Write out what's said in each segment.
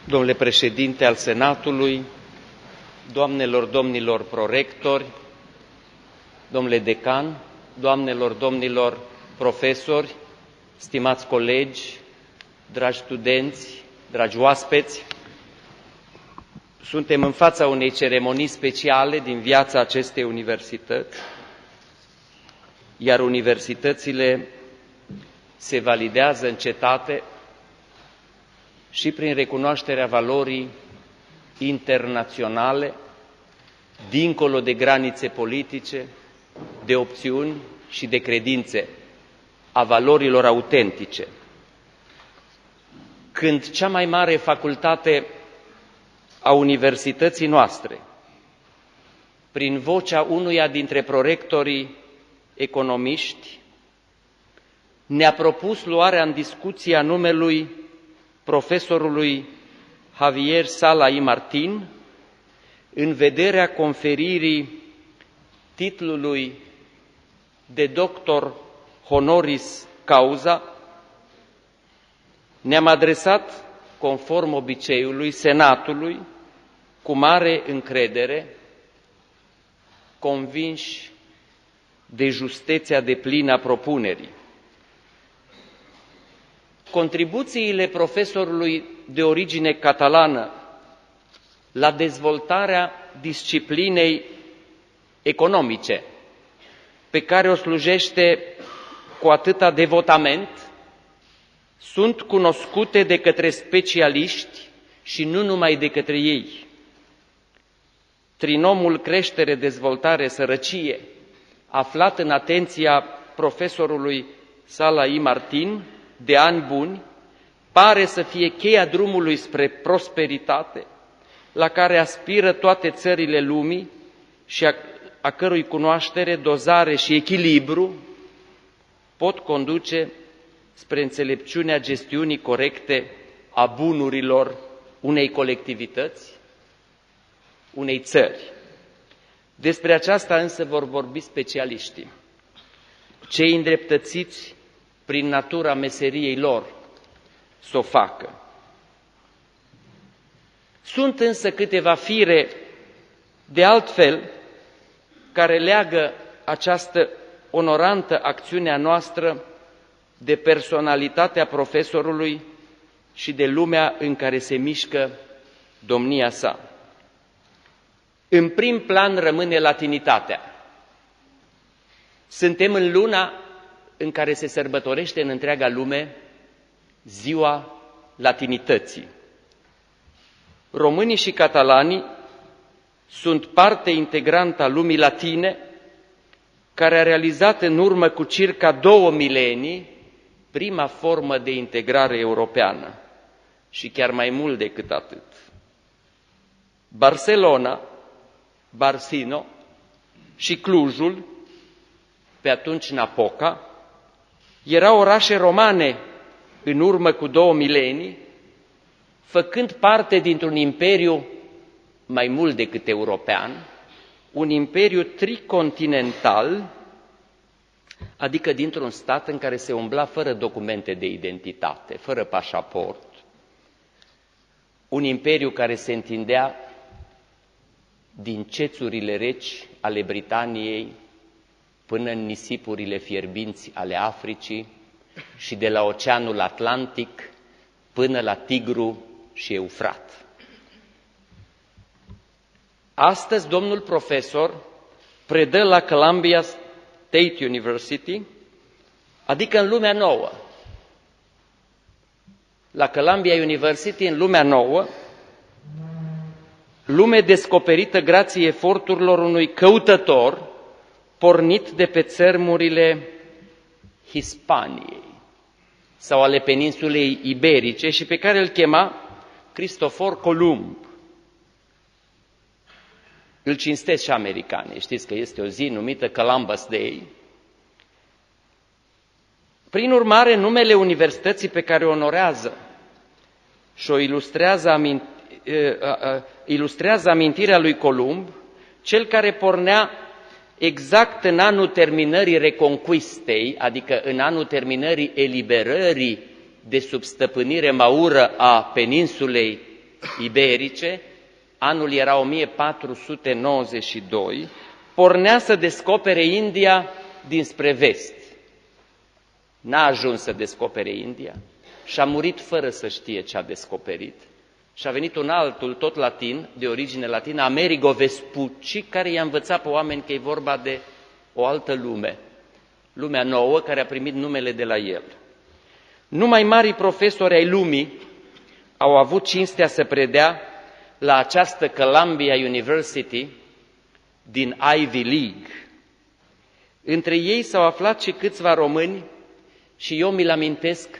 Domnule președinte al Senatului, doamnelor, domnilor prorectori, domnule decan, doamnelor, domnilor profesori, stimați colegi, dragi studenți, dragi oaspeți, suntem în fața unei ceremonii speciale din viața acestei universități, iar universitățile se validează în cetate și prin recunoașterea valorii internaționale, dincolo de granițe politice, de opțiuni și de credințe, a valorilor autentice. Când cea mai mare facultate a universității noastre, prin vocea unuia dintre prorectorii economiști, ne-a propus luarea în discuție a numelui profesorului Xavier Sala în vederea conferirii titlului de doctor Honoris Causa, ne-am adresat, conform obiceiului, Senatului, cu mare încredere, convinși de justețea deplină a propunerii. Contribuțiile profesorului de origine catalană la dezvoltarea disciplinei economice, pe care o slujește cu atâta devotament, sunt cunoscute de către specialiști și nu numai de către ei. Trinomul creștere, dezvoltare, sărăcie, aflat în atenția profesorului Sala de ani buni, pare să fie cheia drumului spre prosperitate, la care aspiră toate țările lumii și a cărui cunoaștere, dozare și echilibru pot conduce spre înțelepciunea gestiunii corecte a bunurilor unei colectivități, unei țări. Despre aceasta însă vor vorbi specialiștii, cei îndreptățiți prin natura meseriei lor să o facă. Sunt însă câteva fire de altfel care leagă această onorantă acțiune a noastră de personalitatea profesorului și de lumea în care se mișcă domnia sa. În prim plan rămâne latinitatea. Suntem în luna în care se sărbătorește în întreaga lume Ziua Latinității. Românii și catalanii sunt parte integrantă a lumii latine, care a realizat în urmă cu circa 2 milenii prima formă de integrare europeană și chiar mai mult decât atât. Barcelona, Barsino și Clujul, pe atunci Napoca, erau orașe romane în urmă cu 2 milenii, făcând parte dintr-un imperiu mai mult decât european, un imperiu tricontinental, adică dintr-un stat în care se umbla fără documente de identitate, fără pașaport, un imperiu care se întindea din cețurile reci ale Britaniei până în nisipurile fierbinți ale Africii și de la Oceanul Atlantic până la Tigru și Eufrat. Astăzi, domnul profesor predă la Columbia State University, adică în lumea nouă. La Columbia University, în lumea nouă, lume descoperită grație eforturilor unui căutător pornit de pe țărmurile Hispaniei sau ale peninsulei iberice și pe care îl chema Cristofor Columb. Îl cinstesc și americanii, știți că este o zi numită Columbus Day. Prin urmare, numele universității pe care o onorează și o ilustrează amintirea lui Columb, cel care pornea exact în anul terminării Reconquistei, adică în anul terminării eliberării de sub stăpânire maură a peninsulei iberice, anul era 1492, pornea să descopere India dinspre vest. N-a ajuns să descopere India și a murit fără să știe ce a descoperit. Și a venit un altul, tot latin, de origine latină, Amerigo Vespucci, care i-a învățat pe oameni că e vorba de o altă lume, lumea nouă, care a primit numele de la el. Numai marii profesori ai lumii au avut cinstea să predea la această Columbia University din Ivy League. Între ei s-au aflat și câțiva români și eu mi-l amintesc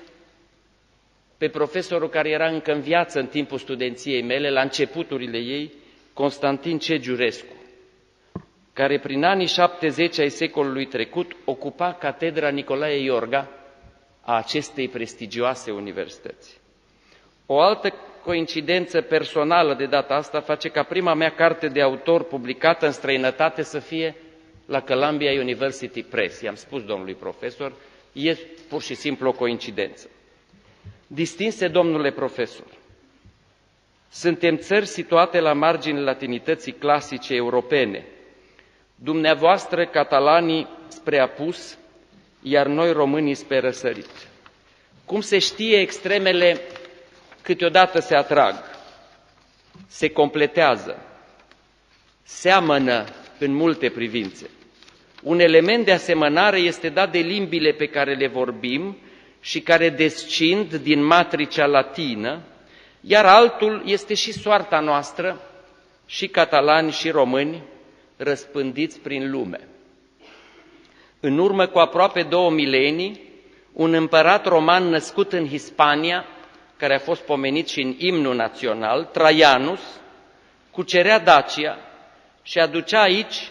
pe profesorul care era încă în viață în timpul studenției mele, la începuturile ei, Constantin Cegiurescu, care prin anii 70 ai secolului trecut ocupa catedra Nicolae Iorga a acestei prestigioase universități. O altă coincidență personală de data asta face ca prima mea carte de autor publicată în străinătate să fie la Columbia University Press. I-am spus domnului profesor, e pur și simplu o coincidență. Distinse domnule profesor, suntem țări situate la marginile latinității clasice europene, dumneavoastră catalanii spre apus, iar noi românii spre răsărit. Cum se știe, extremele câteodată se atrag, se completează, seamănă în multe privințe. Un element de asemănare este dat de limbile pe care le vorbim și care descind din matricea latină, iar altul este și soarta noastră, și catalani și români, răspândiți prin lume. În urmă cu aproape 2 milenii, un împărat roman născut în Hispania, care a fost pomenit și în imnul național, Traianus, cucerea Dacia și aducea aici,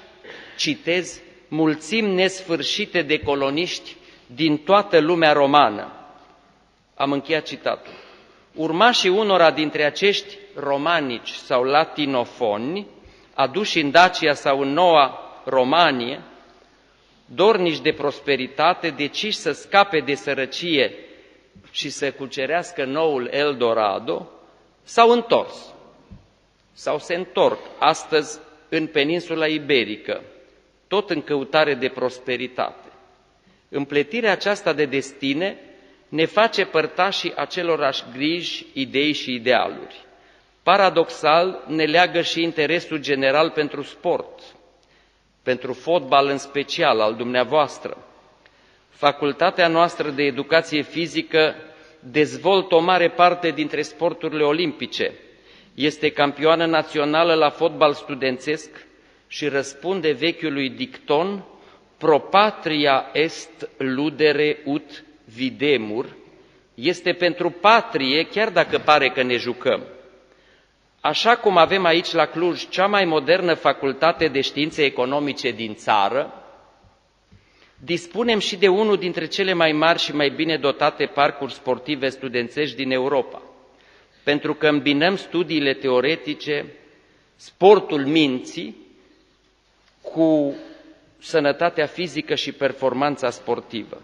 citez, mulțimi nesfârșite de coloniști din toată lumea romană. Am încheiat citatul. Urmașii unora dintre acești romanici sau latinofoni, aduși în Dacia sau în Noua Romanie, dornici de prosperitate, deciși să scape de sărăcie și să cucerească noul Eldorado, s-au întors sau se întorc astăzi în peninsula iberică, tot în căutare de prosperitate. Împletirea aceasta de destine ne face părtașii acelorași griji, idei și idealuri. Paradoxal, ne leagă și interesul general pentru sport, pentru fotbal în special, al dumneavoastră. Facultatea noastră de educație fizică dezvoltă o mare parte dintre sporturile olimpice, este campioană națională la fotbal studențesc și răspunde vechiului dicton pro patria est ludere ut videmur, este pentru patrie, chiar dacă pare că ne jucăm. Așa cum avem aici la Cluj cea mai modernă facultate de științe economice din țară, dispunem și de unul dintre cele mai mari și mai bine dotate parcuri sportive studențești din Europa, pentru că îmbinăm studiile teoretice, sportul minții, cu sănătatea fizică și performanța sportivă.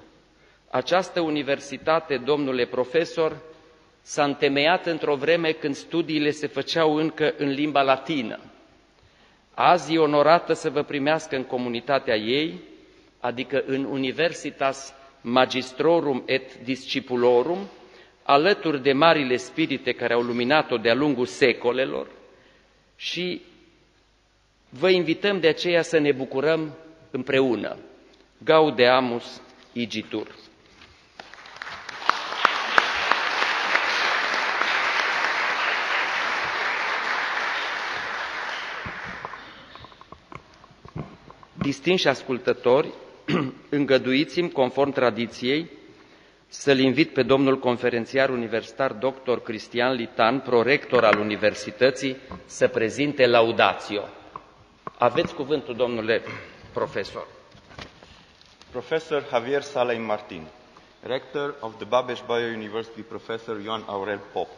Această universitate, domnule profesor, s-a întemeiat într-o vreme când studiile se făceau încă în limba latină. Azi e onorată să vă primească în comunitatea ei, adică în Universitas Magistrorum et Discipulorum, alături de marile spirite care au luminat-o de-a lungul secolelor, și vă invităm de aceea să ne bucurăm împreună. Gaudeamus igitur. Distinși ascultători, îngăduiți-mi, conform tradiției, să-l invit pe domnul conferențiar universitar dr. Cristian Litan, prorector al universității, să prezinte laudatio. Aveți cuvântul, domnule profesor. Professor Xavier Sala Martin, Rector of the Babeș-Bolyai University Professor Ioan Aurel Pop,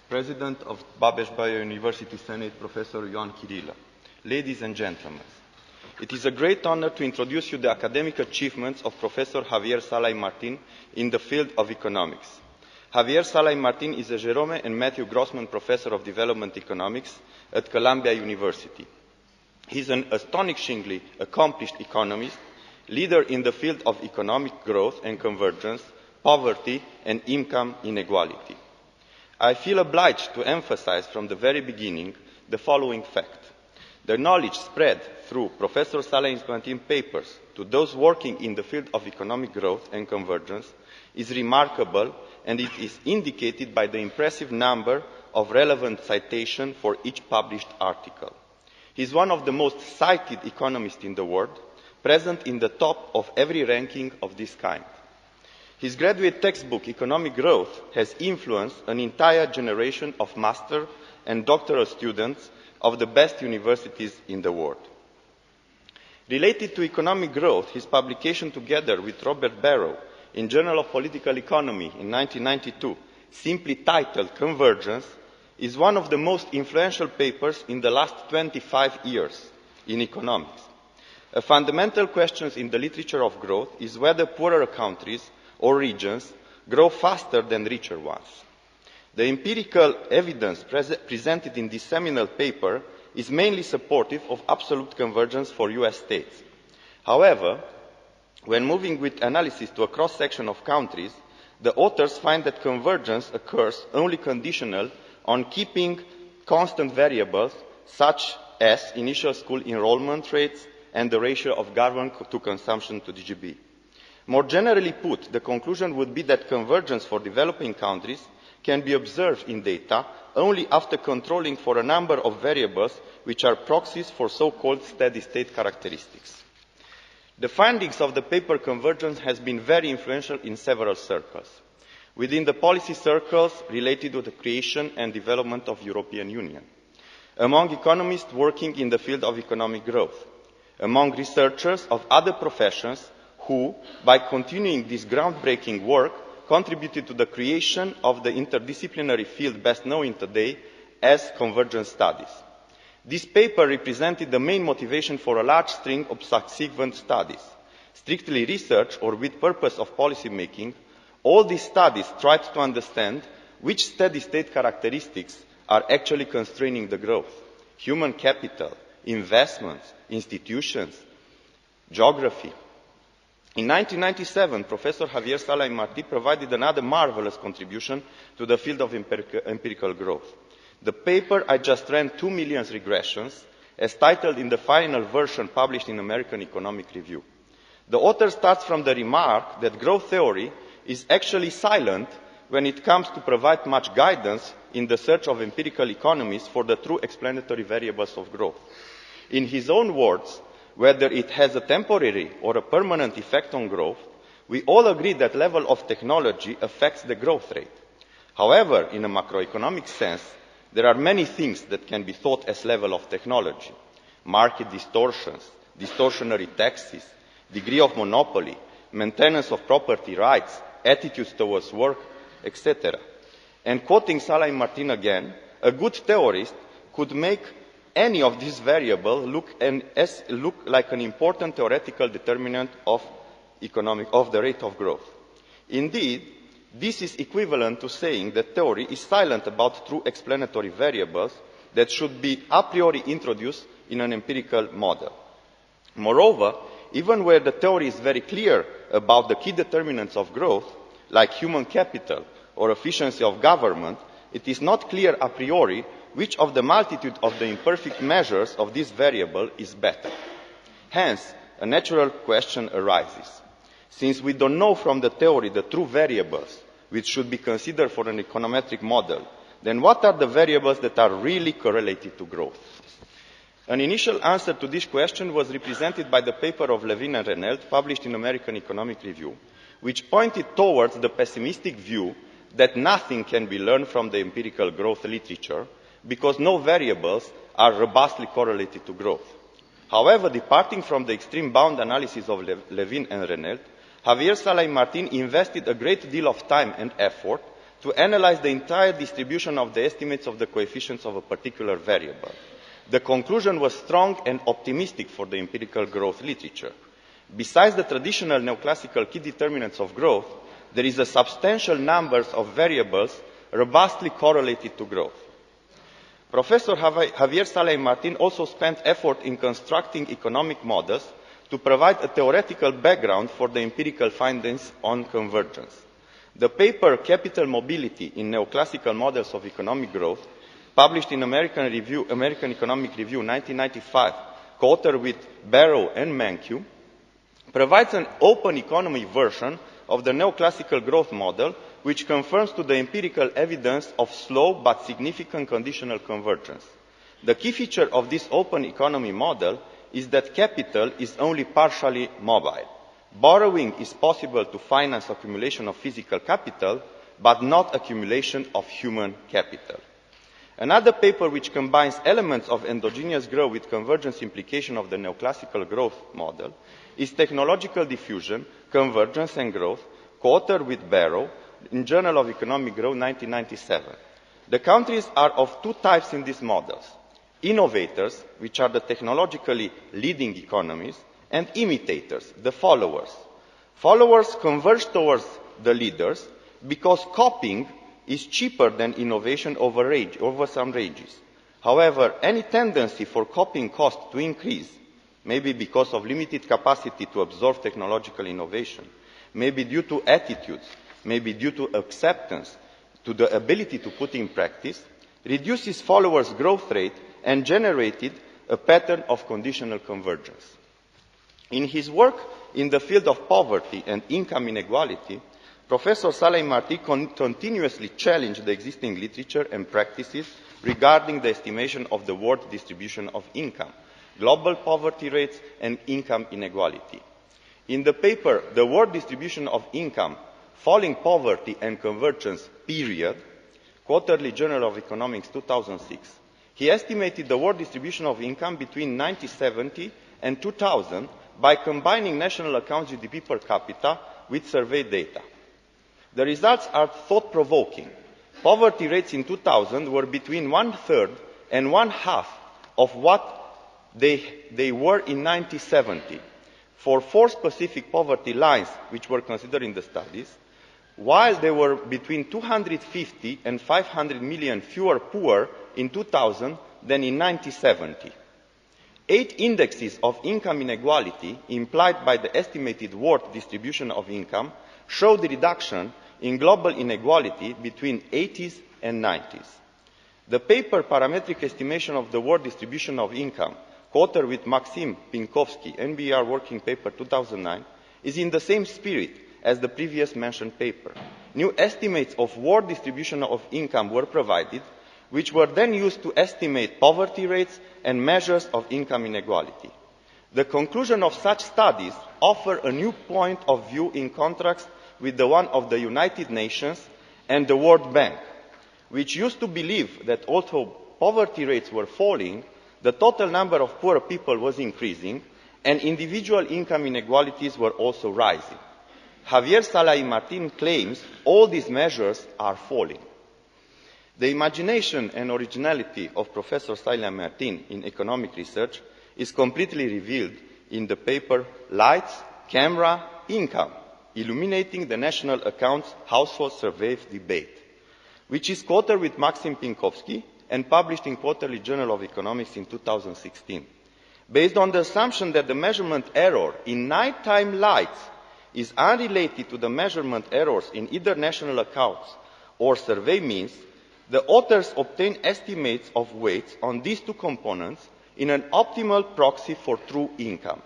President of Babeș-Bolyai University Senate Professor Ioan Chirila, ladies and gentlemen, it is a great honor to introduce you the academic achievements of Professor Xavier Sala Martin in the field of economics. Javier Sala y Martin is a Jerome and Matthew Grossman Professor of Development Economics at Columbia University. He is an astonishingly accomplished economist, leader in the field of economic growth and convergence, poverty and income inequality. I feel obliged to emphasize from the very beginning the following fact. The knowledge spread through Professor Sala y Martin's papers to those working in the field of economic growth and convergence is remarkable, and it is indicated by the impressive number of relevant citations for each published article. He is one of the most cited economists in the world, present in the top of every ranking of this kind. His graduate textbook, Economic Growth, has influenced an entire generation of master and doctoral students of the best universities in the world. Related to economic growth, his publication together with Robert Barrow in Journal of Political Economy in 1992, simply titled Convergence, is one of the most influential papers in the last 25 years in economics. A fundamental question in the literature of growth is whether poorer countries or regions grow faster than richer ones. The empirical evidence presented in this seminal paper is mainly supportive of absolute convergence for US states. However, when moving with analysis to a cross-section of countries, the authors find that convergence occurs only conditional on keeping constant variables such as initial school enrollment rates and the ratio of government to consumption to GDP. More generally put, the conclusion would be that convergence for developing countries can be observed in data only after controlling for a number of variables which are proxies for so-called steady-state characteristics. The findings of the paper Convergence has been very influential in several circles. Within the policy circles related to the creation and development of the European Union, among economists working in the field of economic growth, among researchers of other professions who, by continuing this groundbreaking work, contributed to the creation of the interdisciplinary field best known today as convergence studies. This paper represented the main motivation for a large string of subsequent studies. Strictly research or with purpose of policy making, all these studies tried to understand which steady-state characteristics are actually constraining the growth: human capital, investments, institutions, geography. In 1997, Professor Javier Sala y Martí provided another marvelous contribution to the field of empirical growth. The paper I just ran 2 million regressions, as titled in the final version published in American Economic Review. The author starts from the remark that growth theory is actually silent when it comes to provide much guidance in the search of empirical economies for the true explanatory variables of growth. In his own words, whether it has a temporary or a permanent effect on growth, we all agree that level of technology affects the growth rate. However, in a macroeconomic sense, there are many things that can be thought as level of technology: market distortions, distortionary taxes, degree of monopoly, maintenance of property rights, attitudes towards work, etc. And quoting Sala y Martin again, a good theorist could make any of these variables look like an important theoretical determinant of the rate of growth. Indeed, this is equivalent to saying that theory is silent about true explanatory variables that should be a priori introduced in an empirical model. Moreover, even where the theory is very clear about the key determinants of growth, like human capital or efficiency of government, it is not clear a priori which of the multitude of the imperfect measures of this variable is better. Hence, a natural question arises. Since we don't know from the theory the true variables which should be considered for an econometric model, then what are the variables that are really correlated to growth? An initial answer to this question was represented by the paper of Levin and Renelt published in American Economic Review, which pointed towards the pessimistic view that nothing can be learned from the empirical growth literature because no variables are robustly correlated to growth. However, departing from the extreme bound analysis of Levin and Renelt, Javier Sala y Martin invested a great deal of time and effort to analyze the entire distribution of the estimates of the coefficients of a particular variable. The conclusion was strong and optimistic for the empirical growth literature. Besides the traditional neoclassical key determinants of growth, there is a substantial number of variables robustly correlated to growth. Professor Javier Sala y Martin also spent effort in constructing economic models to provide a theoretical background for the empirical findings on convergence. The paper Capital Mobility in Neoclassical Models of Economic Growth, published in American Economic Review 1995, co-authored with Barrow and Mankiw, provides an open economy version of the neoclassical growth model, which confirms to the empirical evidence of slow but significant conditional convergence. The key feature of this open economy model is that capital is only partially mobile. Borrowing is possible to finance accumulation of physical capital, but not accumulation of human capital. Another paper which combines elements of endogenous growth with convergence implication of the neoclassical growth model is Technological Diffusion, Convergence and Growth, co-authored with Barrow in Journal of Economic Growth 1997. The countries are of two types in these models: innovators, which are the technologically leading economies, and imitators, the followers. Followers converge towards the leaders because copying is cheaper than innovation over some ranges. However, any tendency for copying cost to increase, maybe because of limited capacity to absorb technological innovation, maybe due to attitudes, maybe due to acceptance, to the ability to put in practice, reduces followers' growth rate and generated a pattern of conditional convergence. In his work in the field of poverty and income inequality, Professor Sala y Martin continuously challenged the existing literature and practices regarding the estimation of the world distribution of income, global poverty rates, and income inequality. In the paper, The World Distribution of Income, Falling Poverty and Convergence, Period, Quarterly Journal of Economics, 2006, he estimated the world distribution of income between 1970 and 2000 by combining national accounts GDP per capita with survey data. The results are thought-provoking. Poverty rates in 2000 were between 1/3 and 1/2 of what they were in 1970 for 4 specific poverty lines which were considered in the studies, while there were between 250 and 500 million fewer poor in 2000 than in 1970. 8 indexes of income inequality implied by the estimated world distribution of income showed the reduction in global inequality between 80s and 90s. The paper Parametric Estimation of the World Distribution of Income, co-authored with Maxim Pinkovsky, NBER Working Paper 2009, is in the same spirit as the previous mentioned paper. New estimates of world distribution of income were provided, which were then used to estimate poverty rates and measures of income inequality. The conclusion of such studies offer a new point of view in contrast with the one of the United Nations and the World Bank, which used to believe that although poverty rates were falling, the total number of poor people was increasing and individual income inequalities were also rising. Javier Sala y Martin claims all these measures are falling. The imagination and originality of Professor Sala y Martin in economic research is completely revealed in the paper Lights, Camera, Income, Illuminating the National Accounts Household Survey Debate, which is co-authored with Maxim Pinkovsky and published in Quarterly Journal of Economics in 2016. Based on the assumption that the measurement error in nighttime lights is unrelated to the measurement errors in either national accounts or survey means, the authors obtain estimates of weights on these two components in an optimal proxy for true income.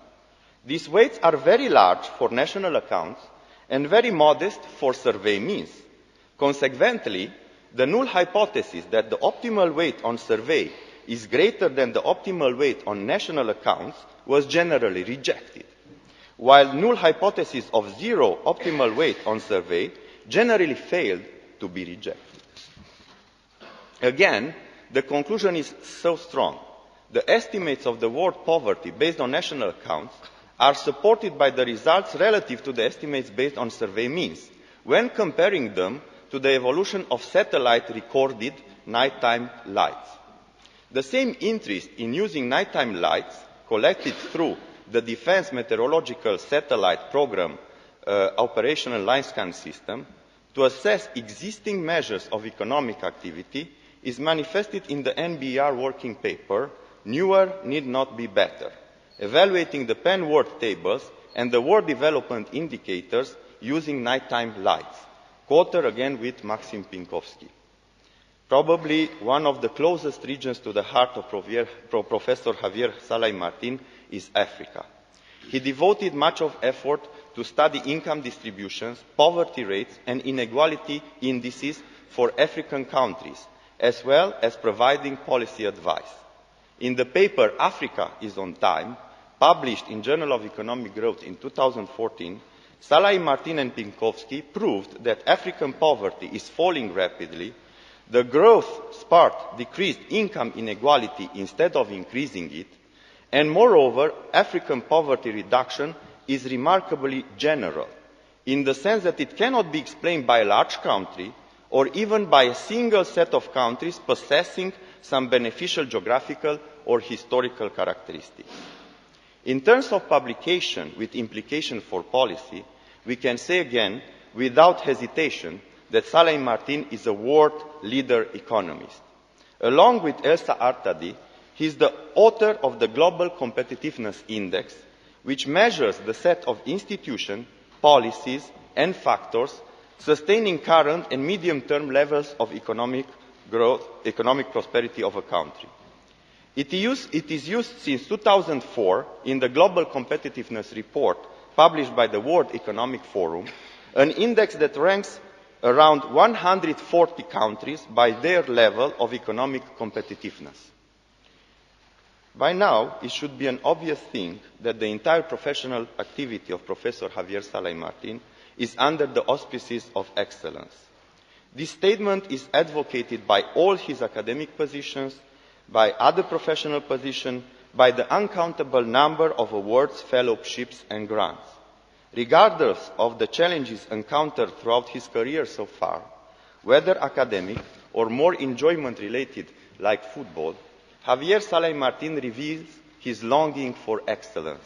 These weights are very large for national accounts and very modest for survey means. Consequently, the null hypothesis that the optimal weight on survey is greater than the optimal weight on national accounts was generally rejected, while null hypothesis of zero optimal weight on survey generally failed to be rejected. Again, the conclusion is so strong. The estimates of the world poverty based on national accounts are supported by the results relative to the estimates based on survey means, when comparing them to the evolution of satellite recorded nighttime lights. The same interest in using nighttime lights collected through the Defense Meteorological Satellite Program operational line scan system to assess existing measures of economic activity is manifested in the NBER working paper, Newer Need Not Be Better, evaluating the pen-word tables and the word development indicators using nighttime lights, co-author again with Maxim Pinkovsky. Probably one of the closest regions to the heart of Professor Javier Sala y Martin is Africa. He devoted much of effort to study income distributions, poverty rates and inequality indices for African countries, as well as providing policy advice. In the paper Africa is on Time, published in Journal of Economic Growth in 2014, Sala y Martin and Pinkovsky proved that African poverty is falling rapidly, the growth sparked decreased income inequality instead of increasing it, and moreover, African poverty reduction is remarkably general, in the sense that it cannot be explained by a large country or even by a single set of countries possessing some beneficial geographical or historical characteristics. In terms of publication with implication for policy, we can say again, without hesitation, that Sala y Martin is a world leader economist. Along with Elsa Artadi, he is the author of the Global Competitiveness Index, which measures the set of institutions, policies and factors sustaining current and medium-term levels of economic growth, economic prosperity of a country. It is used since 2004 in the Global Competitiveness Report published by the World Economic Forum, an index that ranks around 140 countries by their level of economic competitiveness. By now, it should be an obvious thing that the entire professional activity of Professor Javier Sala y Martin is under the auspices of excellence. This statement is advocated by all his academic positions, by other professional positions, by the uncountable number of awards, fellowships and grants. Regardless of the challenges encountered throughout his career so far, whether academic or more enjoyment-related like football, Javier Sala y Martin reveals his longing for excellence.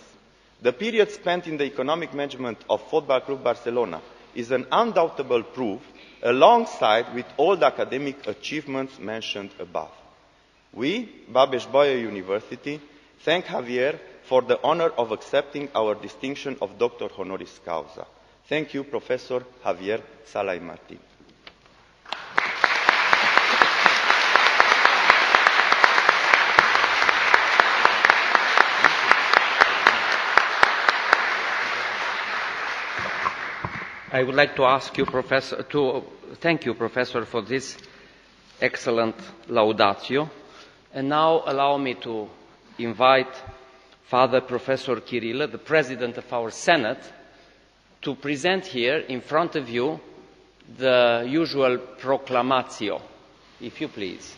The period spent in the economic management of Football Club Barcelona is an undoubtable proof, alongside with all the academic achievements mentioned above. We, Babeș-Bolyai University, thank Javier for the honor of accepting our distinction of Doctor Honoris Causa. Thank you, Professor Javier Sala y Martin. I would like to ask you, Professor, to thank you, Professor, for this excellent laudatio. And now allow me to invite Father Professor Kirillă, the President of our Senate, to present here in front of you the usual proclamatio, if you please.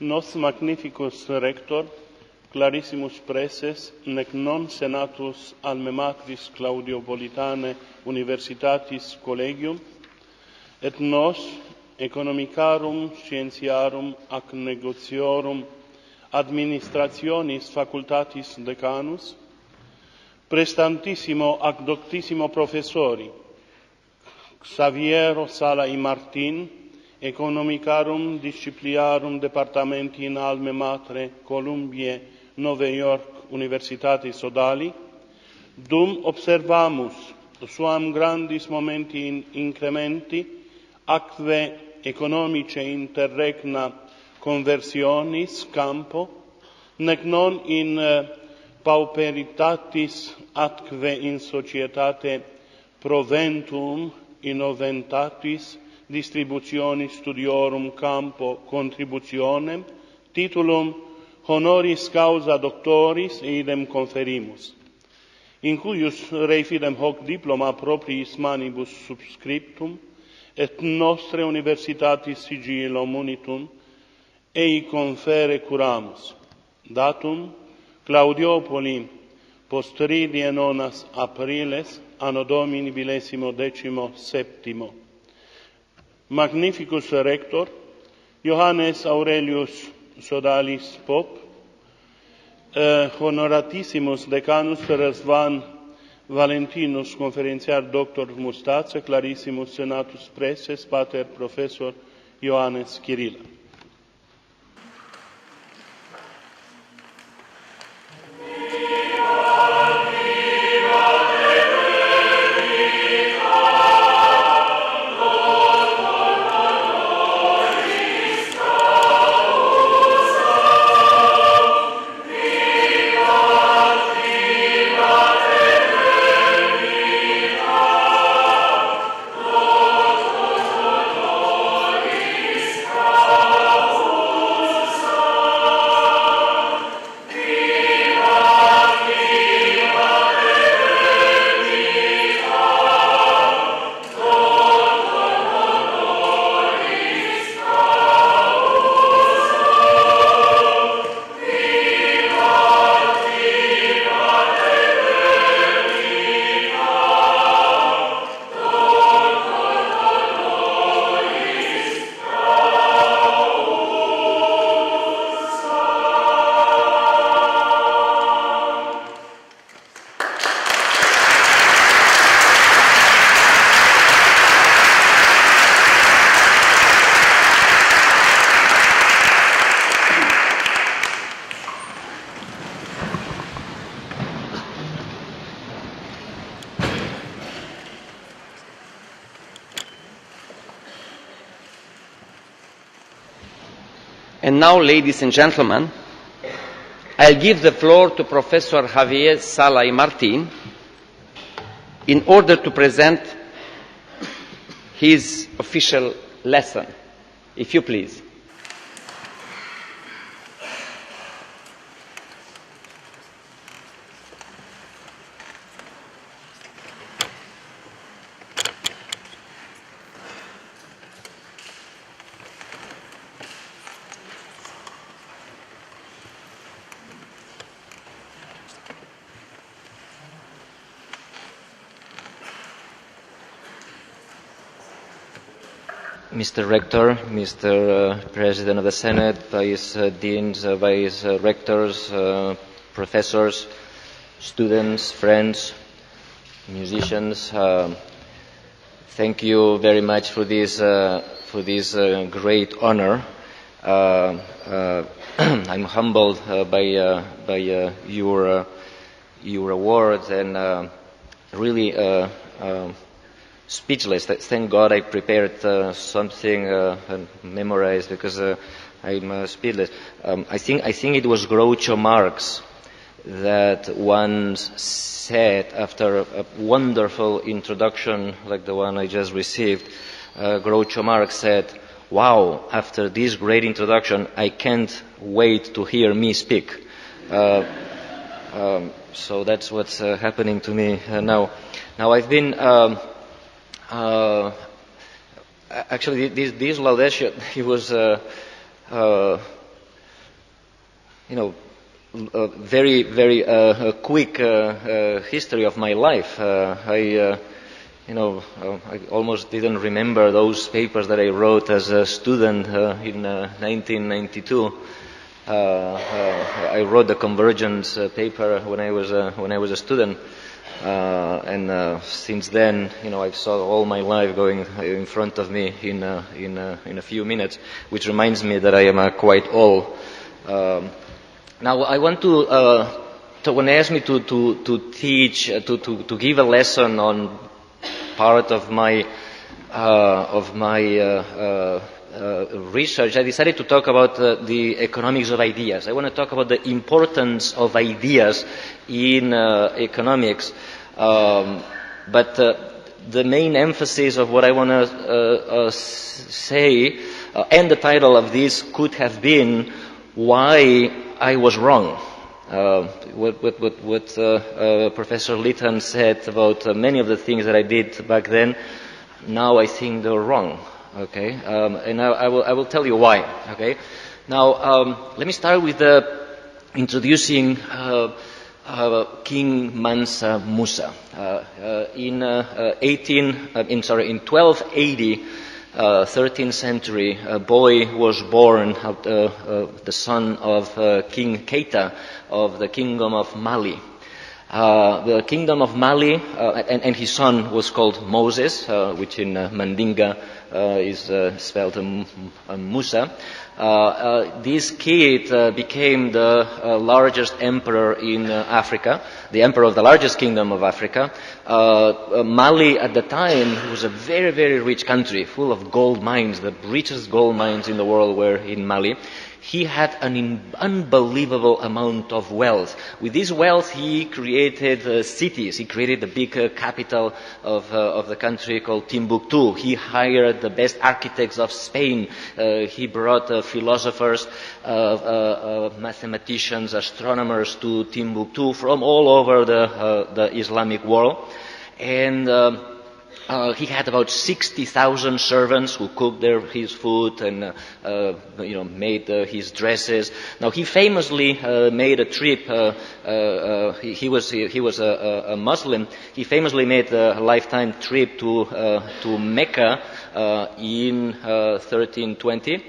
Nos magnificus rector, clarissimus preses, nec non senatus alme matris Claudiopolitane Universitatis Collegium, et nos economicarum scientiarum ac negotiorum administrationis facultatis decanus, prestantissimo ac doctissimo professori, Xavier Sala y Martin, economicarum disciplinarum departamenti in alme matre Columbiae Nove York Universitatis Sodali, dum observamus suam grandis momenti in incrementi acque economice interregna conversionis campo, nec non in pauperitatis atque in societate proventum innoventatis distributionis studiorum campo contributionem, titulum Honoris Causa Doctoris idem conferimus, in cuius rei fidem hoc diploma propriis manibus subscriptum, et nostre universitatis sigillo munitum, ei confere curamus. Datum Claudiopoli postridie nonas apriles, anno Domini 17. Magnificus rector, Johannes Aurelius Sodalis Pop, honoratissimus decanus per Svan Valentinus conferentiar doctor Mustață, clarissimus senatus presses, pater professor Ioannes Chirila. And now, ladies and gentlemen, I'll give the floor to Professor Xavier Sala y Martin in order to present his official lesson. If you please. Mr. Rector, Mr. President of the Senate, Vice Deans, Vice Rectors, Professors, students, friends, musicians, thank you very much for this great honor. I'm humbled by your awards and really speechless. Thank God I prepared something and memorized because I'm speechless. I think it was Groucho Marx that once said, after a wonderful introduction like the one I just received, Groucho Marx said, "Wow, after this great introduction, I can't wait to hear me speak." So that's what's happening to me now. Now I've been actually this Laudation, it was very quick history of my life. I almost didn't remember those papers that I wrote as a student in 1992. I wrote the convergence paper when I was a student. And since then, I've saw all my life going in front of me in a few minutes, which reminds me that I am quite old. Now, I want to when they asked me to teach, to give a lesson on part of my research, I decided to talk about the economics of ideas. I want to talk about the importance of ideas in economics, but the main emphasis of what I want to say, and the title of this could have been why I was wrong. What Professor Litton said about many of the things that I did back then, now I think they're wrong. Okay, and I will tell you why. Okay, now let me start with introducing King Mansa Musa. In 1280, 13th century, a boy was born, the son of King Keita of the Kingdom of Mali. The Kingdom of Mali, and his son was called Moses, which in Mandinga is spelled Musa. This kid became the largest emperor in Africa, the emperor of the largest kingdom of Africa. Mali at the time was a very, very rich country, full of gold mines. The richest gold mines in the world were in Mali. He had an unbelievable amount of wealth. With this wealth, he created cities. He created the big capital of the country called Timbuktu. He hired the best architects of Spain. He brought philosophers, mathematicians, astronomers to Timbuktu from all over the Islamic world. And he had about 60,000 servants who cooked his food and made his dresses. Now he famously made a trip. He was a Muslim. He famously made a lifetime trip to Mecca in 1320.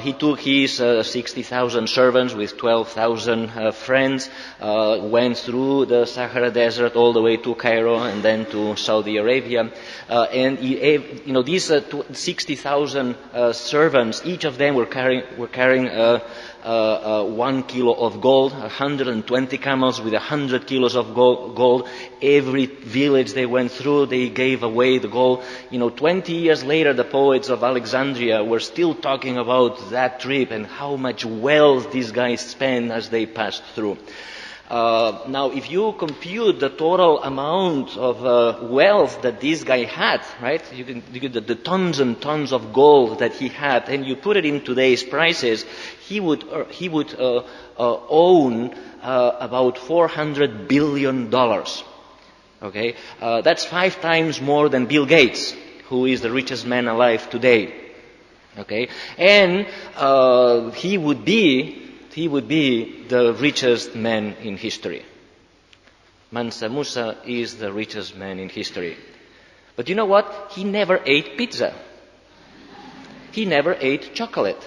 He took his 60,000 servants with 12,000 friends, went through the Sahara Desert all the way to Cairo and then to Saudi Arabia. And these 60,000 servants, each of them were carrying 1 kilo of gold, 120 camels with 100 kilos of gold. Every village they went through, they gave away the gold. 20 years later, the poets of Alexandria were still talking about that trip and how much wealth these guys spent as they passed through. Now, if you compute the total amount of wealth that this guy had, right? You can the tons and tons of gold that he had, and you put it in today's prices, he would own about $400 billion. Okay, that's 5 times more than Bill Gates, who is the richest man alive today. Okay, and he would be the richest man in history. Mansa Musa is the richest man in history. But you know what? He never ate pizza. He never ate chocolate.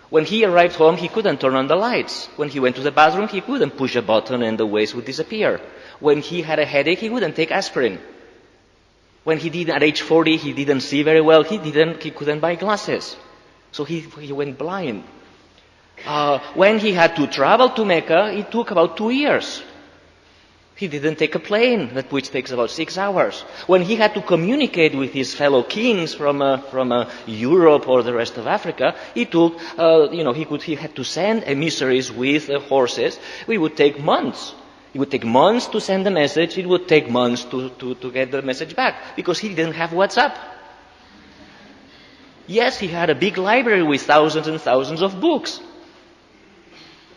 When he arrived home, he couldn't turn on the lights. When he went to the bathroom, he couldn't push a button and the waste would disappear. When he had a headache, he wouldn't take aspirin. When at age 40, he didn't see very well. He couldn't buy glasses. So he went blind. When he had to travel to Mecca, it took about 2 years. He didn't take a plane, which takes about 6 hours. When he had to communicate with his fellow kings from Europe or the rest of Africa, he had to send emissaries with horses. It would take months. It would take months to send a message. It would take months to get the message back because he didn't have WhatsApp. Yes, he had a big library with thousands and thousands of books.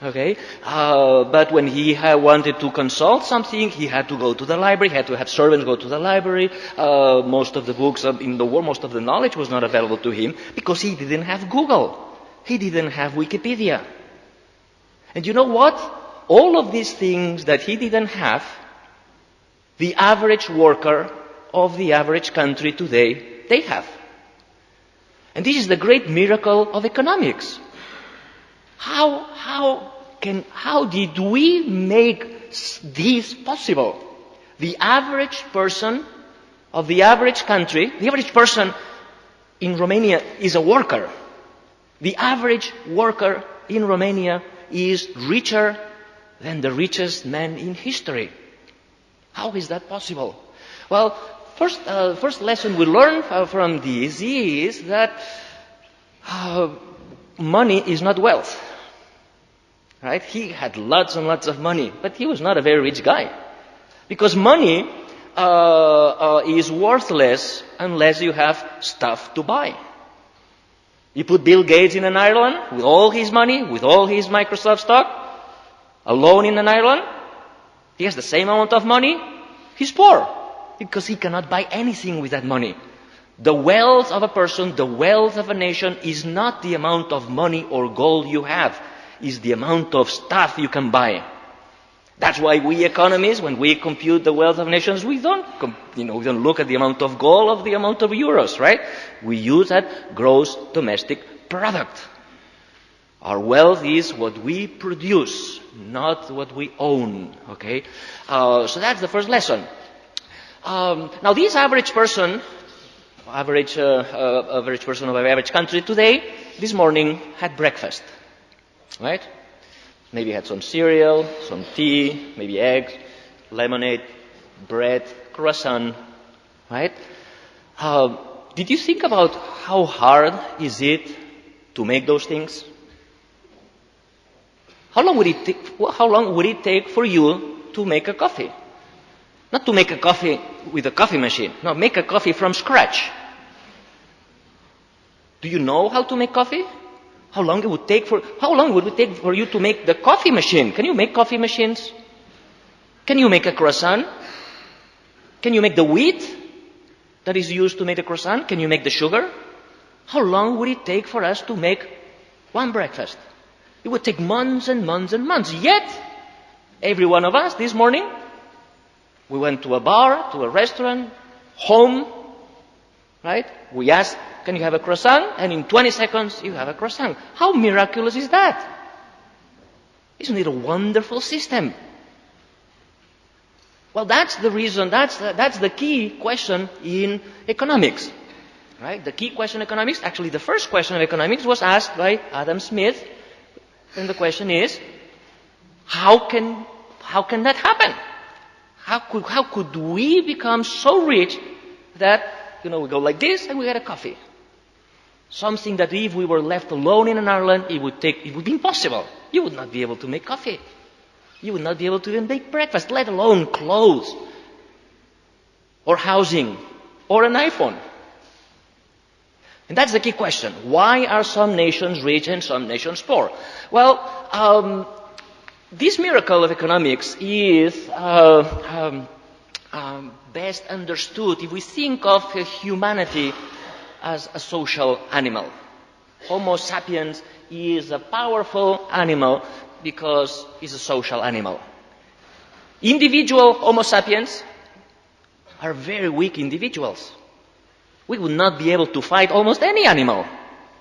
Okay, but when he wanted to consult something, he had to go to the library. He had to have servants go to the library. Most of the books in the world, most of the knowledge was not available to him because he didn't have Google. He didn't have Wikipedia. And you know what? All of these things that he didn't have, the average worker of the average country today, they have. And this is the great miracle of economics. How did we make this possible? The average person of the average country, the average person in Romania is a worker. The average worker in Romania is richer than the richest man in history. How is that possible? Well, first lesson we learn from this is that money is not wealth. Right? He had lots and lots of money, but he was not a very rich guy. Because money is worthless unless you have stuff to buy. You put Bill Gates in an island with all his money, with all his Microsoft stock, alone in an island. He has the same amount of money. He's poor because he cannot buy anything with that money. The wealth of a person, the wealth of a nation is not the amount of money or gold you have. Is the amount of stuff you can buy. That's why we economists, when we compute the wealth of nations, we don't look at the amount of gold or the amount of euros, right? We use that gross domestic product. Our wealth is what we produce, not what we own, okay? So that's the first lesson. Now this average person of an average country today, this morning, had breakfast, right? Maybe had some cereal, some tea, maybe eggs, lemonade, bread, croissant, right? Did you think about how hard is it to make those things? How long would it take for you to make a coffee? Not to make a coffee with a coffee machine. No, make a coffee from scratch. Do you know how to make coffee? How long would it take for you to make the coffee machine? Can you make coffee machines? Can you make a croissant? Can you make the wheat that is used to make the croissant? Can you make the sugar? How long would it take for us to make one breakfast? It would take months and months and months. Yet, every one of us this morning, we went to a bar, to a restaurant, home, right? We asked, can you have a croissant? And in 20 seconds, you have a croissant. How miraculous is that? Isn't it a wonderful system? Well, that's the reason, that's the key question in economics, right? The key question in economics, actually the first question of economics was asked by Adam Smith. And the question is, how can that happen? How could we become so rich that, we go like this and we get a coffee? Something that if we were left alone in an island, it would be impossible. You would not be able to make coffee. You would not be able to even make breakfast, let alone clothes, or housing, or an iPhone. And that's the key question. Why are some nations rich and some nations poor? Well, this miracle of economics is best understood if we think of humanity as a social animal. Homo sapiens is a powerful animal because it's a social animal. Individual Homo sapiens are very weak individuals. We would not be able to fight almost any animal.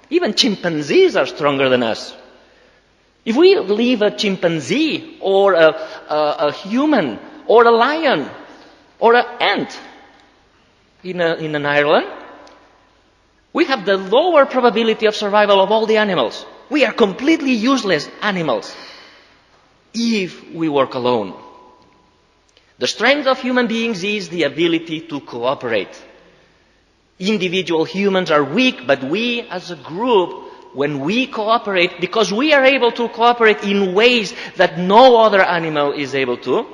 Even chimpanzees are stronger than us. If we leave a chimpanzee or a human or a lion or an ant in an island, we have the lower probability of survival of all the animals. We are completely useless animals if we work alone. The strength of human beings is the ability to cooperate. Individual humans are weak, but we as a group, when we cooperate, because we are able to cooperate in ways that no other animal is able to,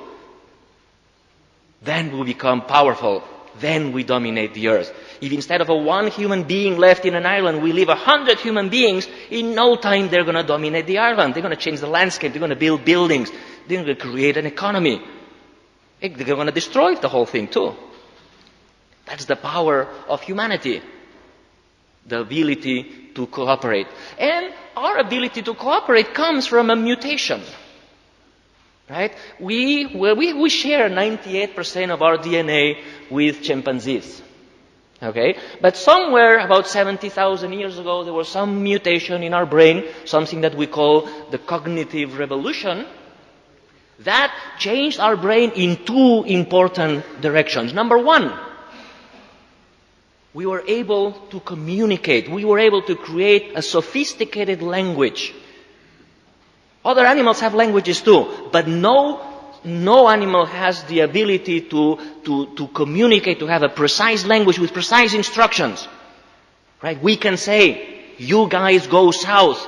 then we become powerful. Then we dominate the earth. If instead of one human being left in an island, we leave 100 human beings, in no time they're going to dominate the island. They're going to change the landscape. They're going to build buildings. They're going to create an economy. They're going to destroy the whole thing too. That's the power of humanity. The ability to cooperate. And our ability to cooperate comes from a mutation. Right? We share 98% of our DNA with chimpanzees. Okay? But somewhere about 70,000 years ago, there was some mutation in our brain, something that we call the cognitive revolution, that changed our brain in two important directions. Number one, we were able to communicate. We were able to create a sophisticated language. Other animals have languages too, but no animal has the ability to communicate, to have a precise language with precise instructions. Right? We can say, you guys go south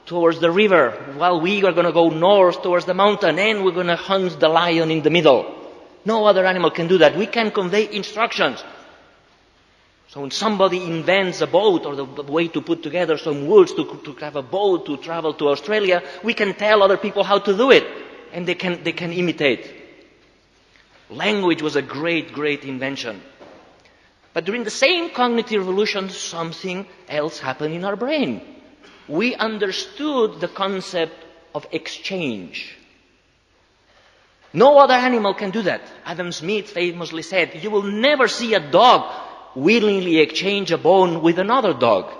towards the river, while we are going to go north towards the mountain, and we're going to hunt the lion in the middle. No other animal can do that. We can convey instructions. So when somebody invents a boat or the way to put together some woods to have a boat to travel to Australia, we can tell other people how to do it, and they can imitate. Language was a great, great invention. But during the same cognitive revolution, something else happened in our brain. We understood the concept of exchange. No other animal can do that. Adam Smith famously said, you will never see a dog willingly exchange a bone with another dog.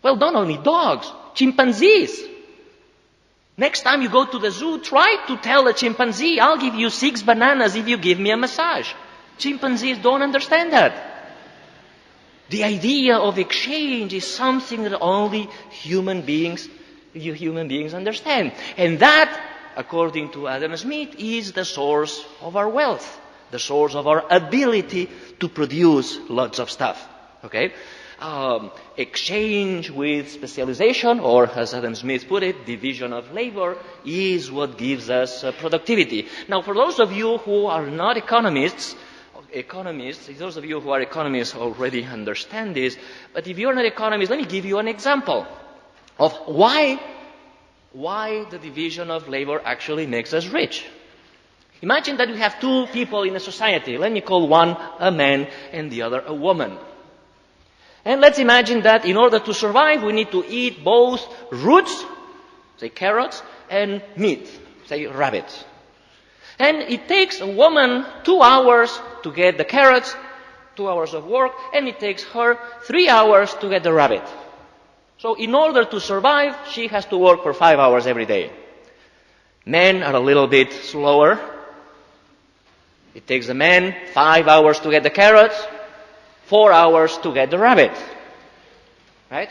Well, not only dogs, chimpanzees. Next time you go to the zoo, try to tell a chimpanzee, I'll give you 6 bananas if you give me a massage. Chimpanzees don't understand that. The idea of exchange is something that only human beings understand. And that, according to Adam Smith, is the source of our wealth, the source of our ability to produce lots of stuff. Okay? Exchange with specialization, or as Adam Smith put it, division of labor, is what gives us productivity. Now, for those of you who are not economists, those of you who are economists already understand this, but if you're not economists, let me give you an example of why the division of labor actually makes us rich. Imagine that we have 2 people in a society. Let me call one a man and the other a woman. And let's imagine that in order to survive, we need to eat both roots, say carrots, and meat, say rabbit. And it takes a woman 2 hours to get the carrots, 2 hours of work, and it takes her 3 hours to get the rabbit. So in order to survive, she has to work for 5 hours every day. Men are a little bit slower. It takes a man 5 hours to get the carrots, 4 hours to get the rabbit. Right?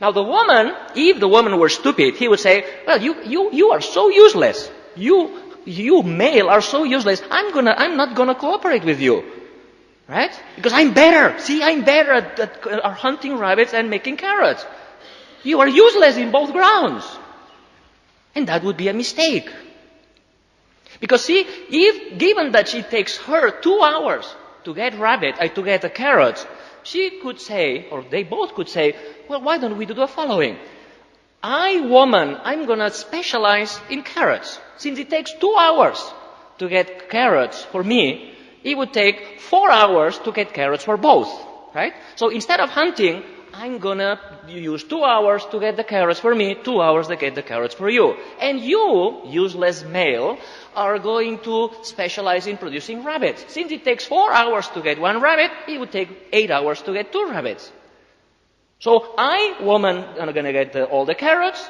Now the woman, if the woman were stupid, he would say, well, you are so useless. You male are so useless. I'm not gonna cooperate with you. Right? Because I'm better. See, I'm better at hunting rabbits and making carrots. You are useless in both grounds. And that would be a mistake. Because see, if given that she takes her 2 hours to get to get the carrots, she could say, or they both could say, well, why don't we do the following? I'm gonna specialize in carrots. Since it takes 2 hours to get carrots for me, it would take 4 hours to get carrots for both, right? So instead of hunting, I'm gonna use 2 hours to get the carrots for me, 2 hours to get the carrots for you. And you, useless male, are going to specialize in producing rabbits. Since it takes 4 hours to get 1 rabbit, it would take 8 hours to get 2 rabbits. So woman, are gonna get all the carrots,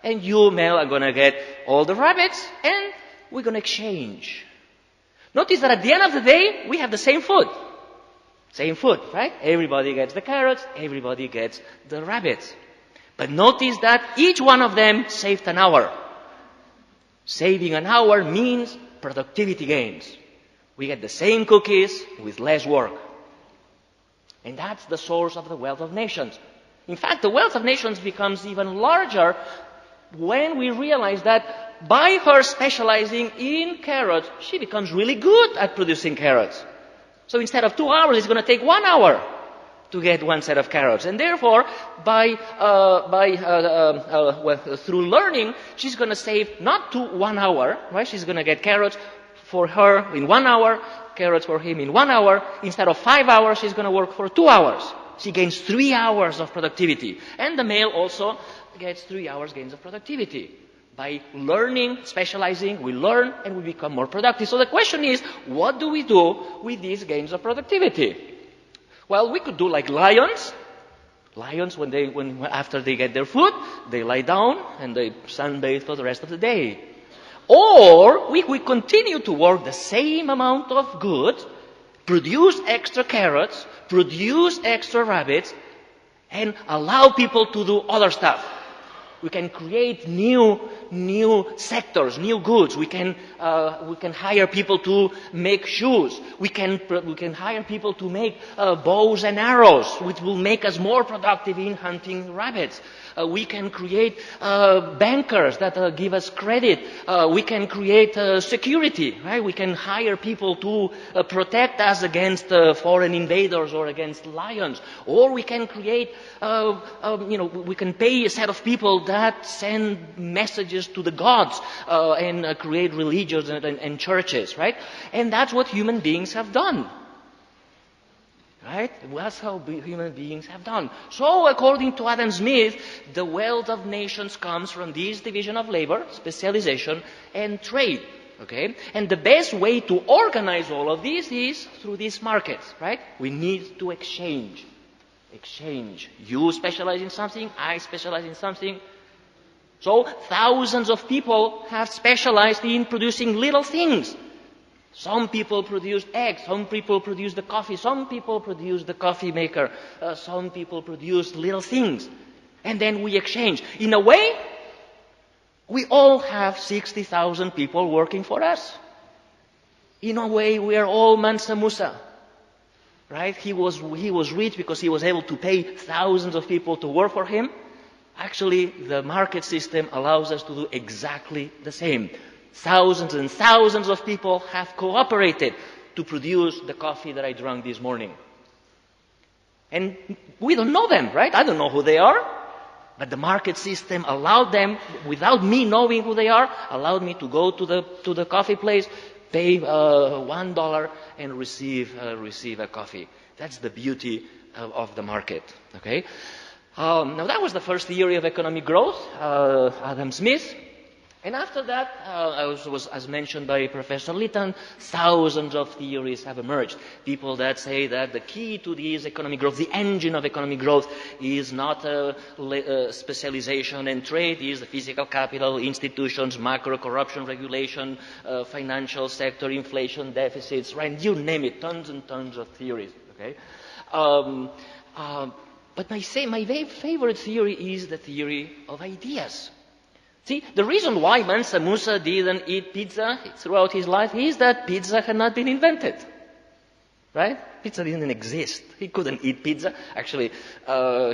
and you, male, are gonna get all the rabbits, and we're gonna exchange. Notice that at the end of the day, we have the same food. Same food, right? Everybody gets the carrots, everybody gets the rabbits. But notice that each one of them saved an hour. Saving an hour means productivity gains. We get the same cookies with less work. And that's the source of the wealth of nations. In fact, the wealth of nations becomes even larger when we realize that by her specializing in carrots, she becomes really good at producing carrots. So instead of 2 hours, it's going to take 1 hour to get 1 set of carrots. And therefore, through learning, she's going to save not to 1 hour, right? She's going to get carrots for her in 1 hour, carrots for him in 1 hour. Instead of 5 hours, she's going to work for 2 hours. She gains 3 hours of productivity. And the male also gets 3 hours gains of productivity. By learning, specializing, we learn and we become more productive. So the question is, what do we do with these gains of productivity? Well, we could do like lions. Lions, after they get their food, they lie down and they sunbathe for the rest of the day. Or we continue to work the same amount of goods, produce extra carrots, produce extra rabbits, and allow people to do other stuff. We can create new sectors, new goods. We can hire people to make shoes. We can hire people to make bows and arrows, which will make us more productive in hunting rabbits. We can create bankers that give us credit. We can create security, right? We can hire people to protect us against foreign invaders or against lions. Or we can create, we can pay a set of people that send messages to the gods and create religions and churches, right? And that's what human beings have done. Right? That's how human beings have done. So, according to Adam Smith, the wealth of nations comes from this division of labor, specialization, and trade. Okay? And the best way to organize all of this is through these markets, right? We need to exchange. Exchange. You specialize in something, I specialize in something. So thousands of people have specialized in producing little things. Some people produce eggs, some people produce the coffee, some people produce the coffee maker, some people produce little things. And then we exchange. In a way, we all have 60,000 people working for us. In a way, we are all Mansa Musa. Right? He was rich because he was able to pay thousands of people to work for him. Actually, the market system allows us to do exactly the same. Thousands and thousands of people have cooperated to produce the coffee that I drank this morning. And we don't know them, right? I don't know who they are. But the market system allowed them, without me knowing who they are, allowed me to go to the coffee place, pay $1 and receive a coffee. That's the beauty of the market. Okay. Now that was the first theory of economic growth, Adam Smith. And after that, as mentioned by Professor Litton, thousands of theories have emerged. People that say that the key to this economic growth, the engine of economic growth, is not specialization and trade, is the physical capital, institutions, macro corruption regulation, financial sector, inflation, deficits, right? You name it, tons and tons of theories. Okay, but my favorite theory is the theory of ideas. See, the reason why Mansa Musa didn't eat pizza throughout his life is that pizza had not been invented. Right? Pizza didn't exist. He couldn't eat pizza. Actually,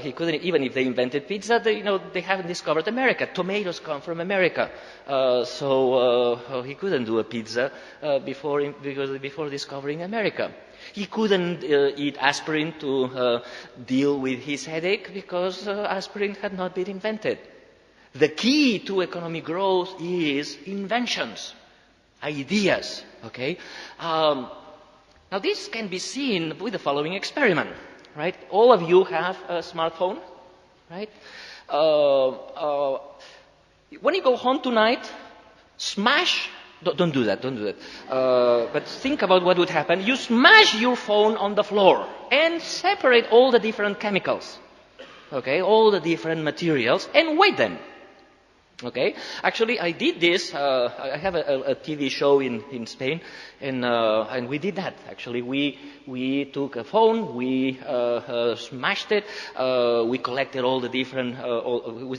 he couldn't, even if they invented pizza, they haven't discovered America. Tomatoes come from America. So he couldn't do a pizza before discovering America. He couldn't eat aspirin to deal with his headache because aspirin had not been invented. The key to economic growth is inventions, ideas, okay? Now this can be seen with the following experiment, right? All of you have a smartphone, right? When you go home tonight, don't do that. But think about what would happen. You smash your phone on the floor and separate all the different chemicals, okay? All the different materials and weigh them. Okay, actually, I did this. I have a TV show in Spain, and we did that. Actually, we took a phone, we smashed it, we collected all the different.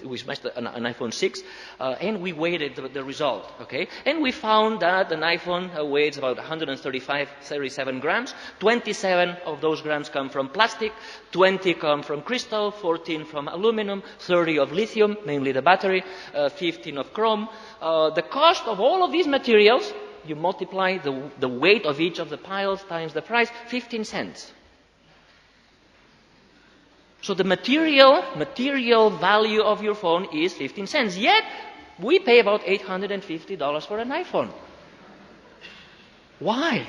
We smashed an iPhone 6, and we weighed the result. Okay, and we found that an iPhone weighs about 37 grams. 27 of those grams come from plastic, 20 come from crystal, 14 from aluminum, 30 of lithium, mainly the battery. 15 of chrome. The cost of all of these materials, you multiply the weight of each of the piles times the price, 15 cents. So the material value of your phone is 15 cents. Yet, we pay about $850 for an iPhone. Why?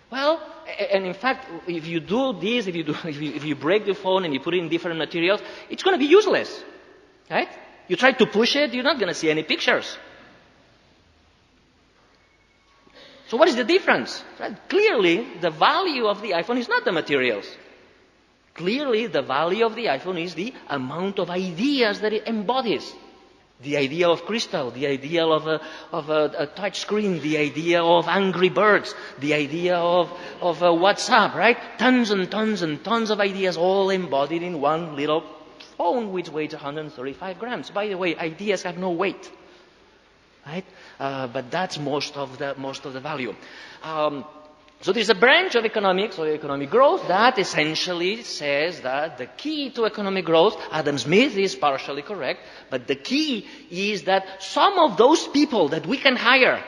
Well, and in fact, if you do this, if you break the phone and you put it in different materials, it's going to be useless, right? You try to push it, you're not going to see any pictures. So what is the difference? Right? Clearly, the value of the iPhone is not the materials. Clearly, the value of the iPhone is the amount of ideas that it embodies. The idea of crystal, the idea of a touch screen, the idea of Angry Birds, the idea of WhatsApp, right? Tons and tons and tons of ideas all embodied in one little phone which weighs 135 grams. By the way, ideas have no weight, right? But that's most of the value. So there's a branch of economics or economic growth that essentially says that the key to economic growth, Adam Smith is partially correct, but the key is that some of those people that we can hire,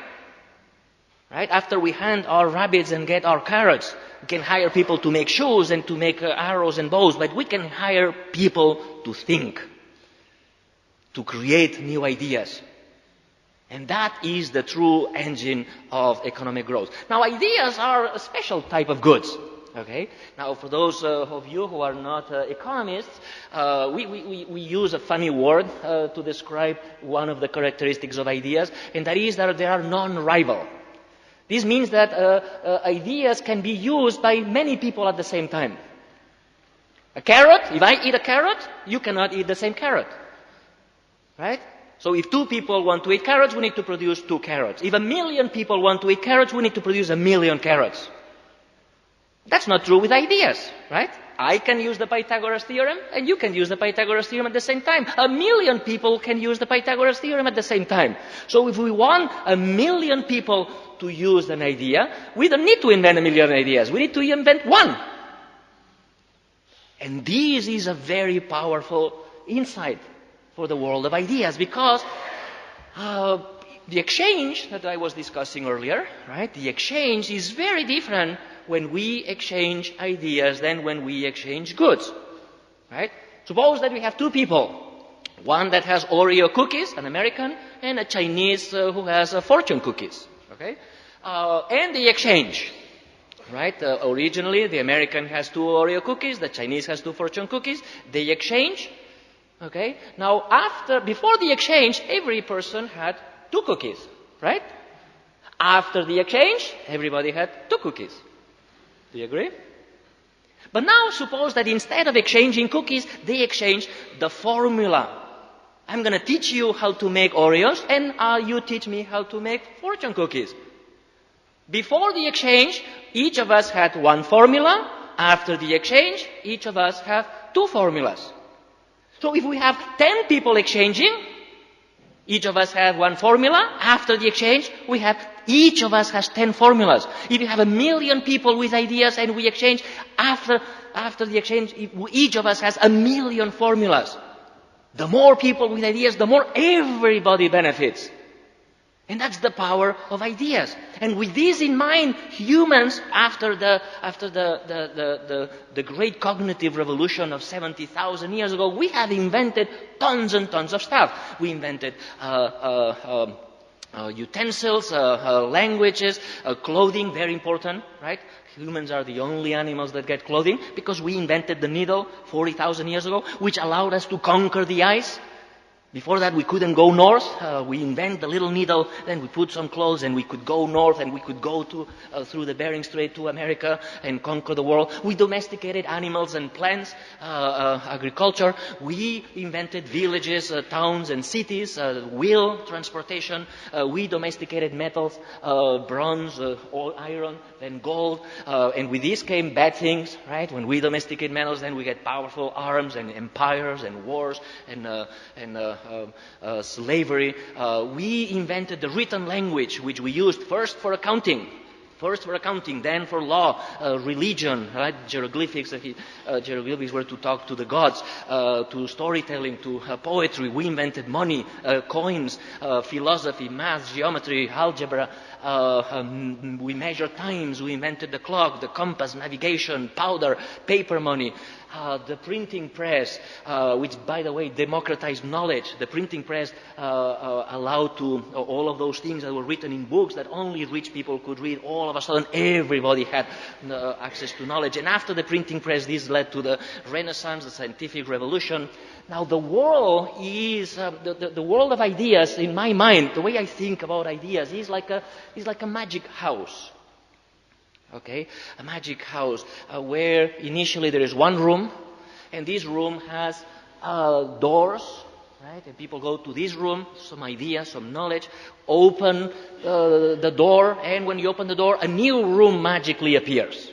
right, after we hand our rabbits and get our carrots, we can hire people to make shoes and to make arrows and bows, but we can hire people to think, to create new ideas. And that is the true engine of economic growth. Now, ideas are a special type of goods. Okay. Now, for those of you who are not economists, we use a funny word to describe one of the characteristics of ideas, and that is that they are non-rival. This means that ideas can be used by many people at the same time. A carrot, if I eat a carrot, you cannot eat the same carrot. Right? So if 2 people want to eat carrots, we need to produce 2 carrots. If 1,000,000 people want to eat carrots, we need to produce 1,000,000 carrots. That's not true with ideas, right? I can use the Pythagoras theorem, and you can use the Pythagoras theorem at the same time. 1,000,000 people can use the Pythagoras theorem at the same time. So if we want 1,000,000 people to use an idea, we don't need to invent 1,000,000 ideas. We need to invent one. And this is a very powerful insight for the world of ideas, because the exchange that I was discussing earlier, right? The exchange is very different when we exchange ideas than when we exchange goods, right? Suppose that we have 2 people, one that has Oreo cookies, an American, and a Chinese who has fortune cookies, okay? And they exchange, right? Originally, the American has 2 Oreo cookies, the Chinese has 2 fortune cookies, they exchange, okay? Now, before the exchange, every person had 2 cookies, right? After the exchange, everybody had 2 cookies. Do you agree? But now suppose that instead of exchanging cookies, they exchange the formula. I'm going to teach you how to make Oreos, and you teach me how to make fortune cookies. Before the exchange, each of us had 1 formula. After the exchange, each of us have 2 formulas. So if we have 10 people exchanging, each of us have 1 formula. After the exchange, each of us has 10 formulas. If you have 1,000,000 people with ideas and we exchange, after the exchange, each of us has 1,000,000 formulas. The more people with ideas, the more everybody benefits. And that's the power of ideas. And with this in mind, humans, after the great cognitive revolution of 70,000 years ago, we have invented tons and tons of stuff. We invented utensils, languages, clothing, very important, right? Humans are the only animals that get clothing because we invented the needle 40,000 years ago, which allowed us to conquer the ice. Before that, we couldn't go north. We invent the little needle, then we put some clothes, and we could go north, and we could go through the Bering Strait to America and conquer the world. We domesticated animals and plants, agriculture. We invented villages, towns, and cities, wheel transportation. We domesticated metals, bronze, iron, then gold. And with this came bad things, right? When we domesticate metals, then we get powerful arms and empires and wars and slavery. We invented the written language, which we used first for accounting, then for law, religion, right? Hieroglyphics were to talk to the gods, to storytelling, to poetry. We invented money, coins, philosophy, math, geometry, algebra. We measure times. We invented the clock, the compass, navigation, powder, paper money. The printing press, which, by the way, democratized knowledge. The printing press allowed to all of those things that were written in books that only rich people could read. All of a sudden, everybody had access to knowledge. And after the printing press, this led to the Renaissance, the scientific revolution. Now, the world is the world of ideas. In my mind, the way I think about ideas is like a magic house. Okay, a magic house where initially there is one room, and this room has doors, right? And people go to this room, some ideas, some knowledge, open the door, and when you open the door, a new room magically appears.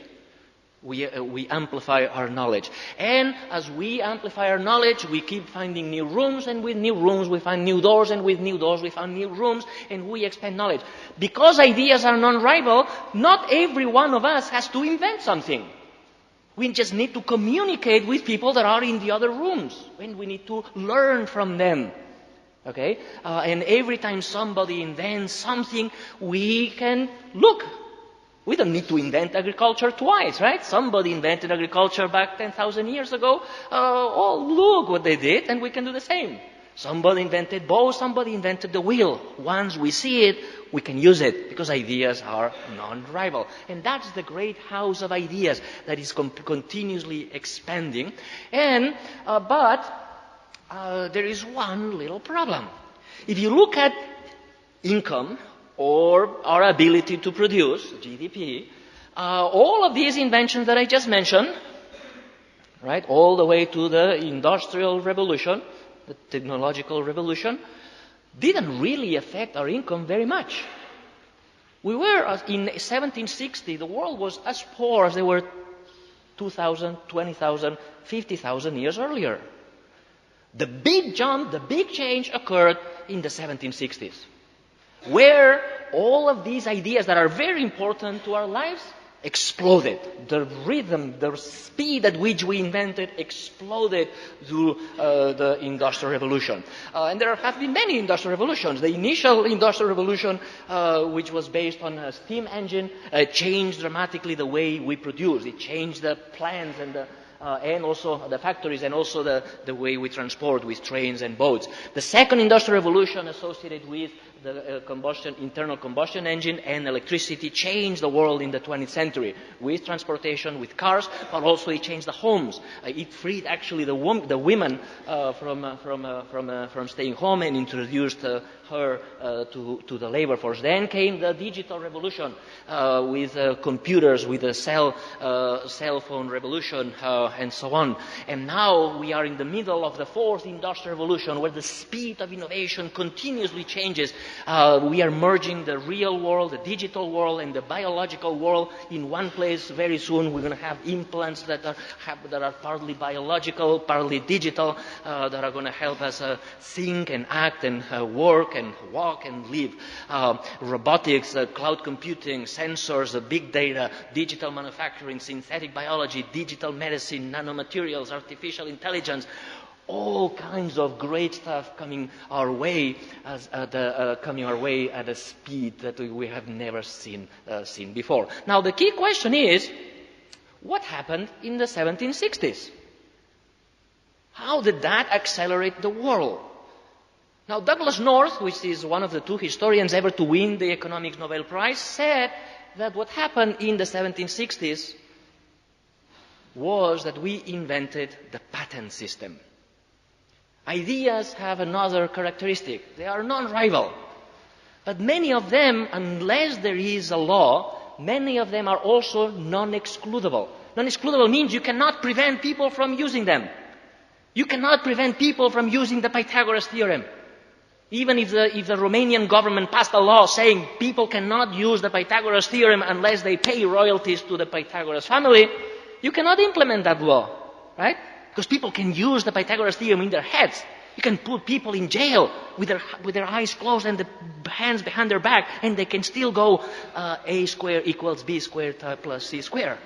We amplify our knowledge. And as we amplify our knowledge, we keep finding new rooms, and with new rooms we find new doors, and with new doors we find new rooms, and we expand knowledge. Because ideas are non-rival, not every one of us has to invent something. We just need to communicate with people that are in the other rooms, and we need to learn from them. Okay? And every time somebody invents something, we can look. We don't need to invent agriculture twice, right? Somebody invented agriculture back 10,000 years ago. Look what they did, and we can do the same. Somebody invented both, somebody invented the wheel. Once we see it, we can use it because ideas are non-rival. And that's the great house of ideas that is continuously expanding. But there is one little problem. If you look at income or our ability to produce, GDP, all of these inventions that I just mentioned, right, all the way to the Industrial Revolution, the technological revolution, didn't really affect our income very much. We were, in 1760, the world was as poor as they were 2,000, 20,000, 50,000 years earlier. The big jump, the big change occurred in the 1760s, where all of these ideas that are very important to our lives exploded. The rhythm, the speed at which we invented exploded through the Industrial Revolution. And there have been many Industrial Revolutions. The initial Industrial Revolution, which was based on a steam engine, changed dramatically the way we produce. It changed the plants and also the factories, and also the way we transport with trains and boats. The second Industrial Revolution, associated with the internal combustion engine and electricity, changed the world in the 20th century with transportation, with cars, but also it changed the homes. It freed actually the women from staying home and introduced her to the labor force. Then came the digital revolution with computers, with the cell phone revolution, and so on. And now we are in the middle of the fourth industrial revolution, where the speed of innovation continuously changes. We are merging the real world, the digital world, and the biological world in one place. Very soon we're going to have implants that are partly biological, partly digital, that are going to help us think and act and work and walk and live. Robotics, cloud computing, sensors, big data, digital manufacturing, synthetic biology, digital medicine, nanomaterials, artificial intelligence, all kinds of great stuff coming our way at a speed that we have never seen before. Now the key question is, what happened in the 1760s? How did that accelerate the world? Now Douglas North, which is one of the two historians ever to win the Economics Nobel Prize, said that what happened in the 1760s was that we invented the patent system. Ideas have another characteristic. They are non-rival. But many of them, unless there is a law, many of them are also non-excludable. Non-excludable means you cannot prevent people from using them. You cannot prevent people from using the Pythagoras theorem. Even if the Romanian government passed a law saying people cannot use the Pythagoras theorem unless they pay royalties to the Pythagoras family, you cannot implement that law, right? Because people can use the Pythagoras theorem in their heads. You can put people in jail with their eyes closed and the hands behind their back, and they can still go a squared equals b squared plus c squared.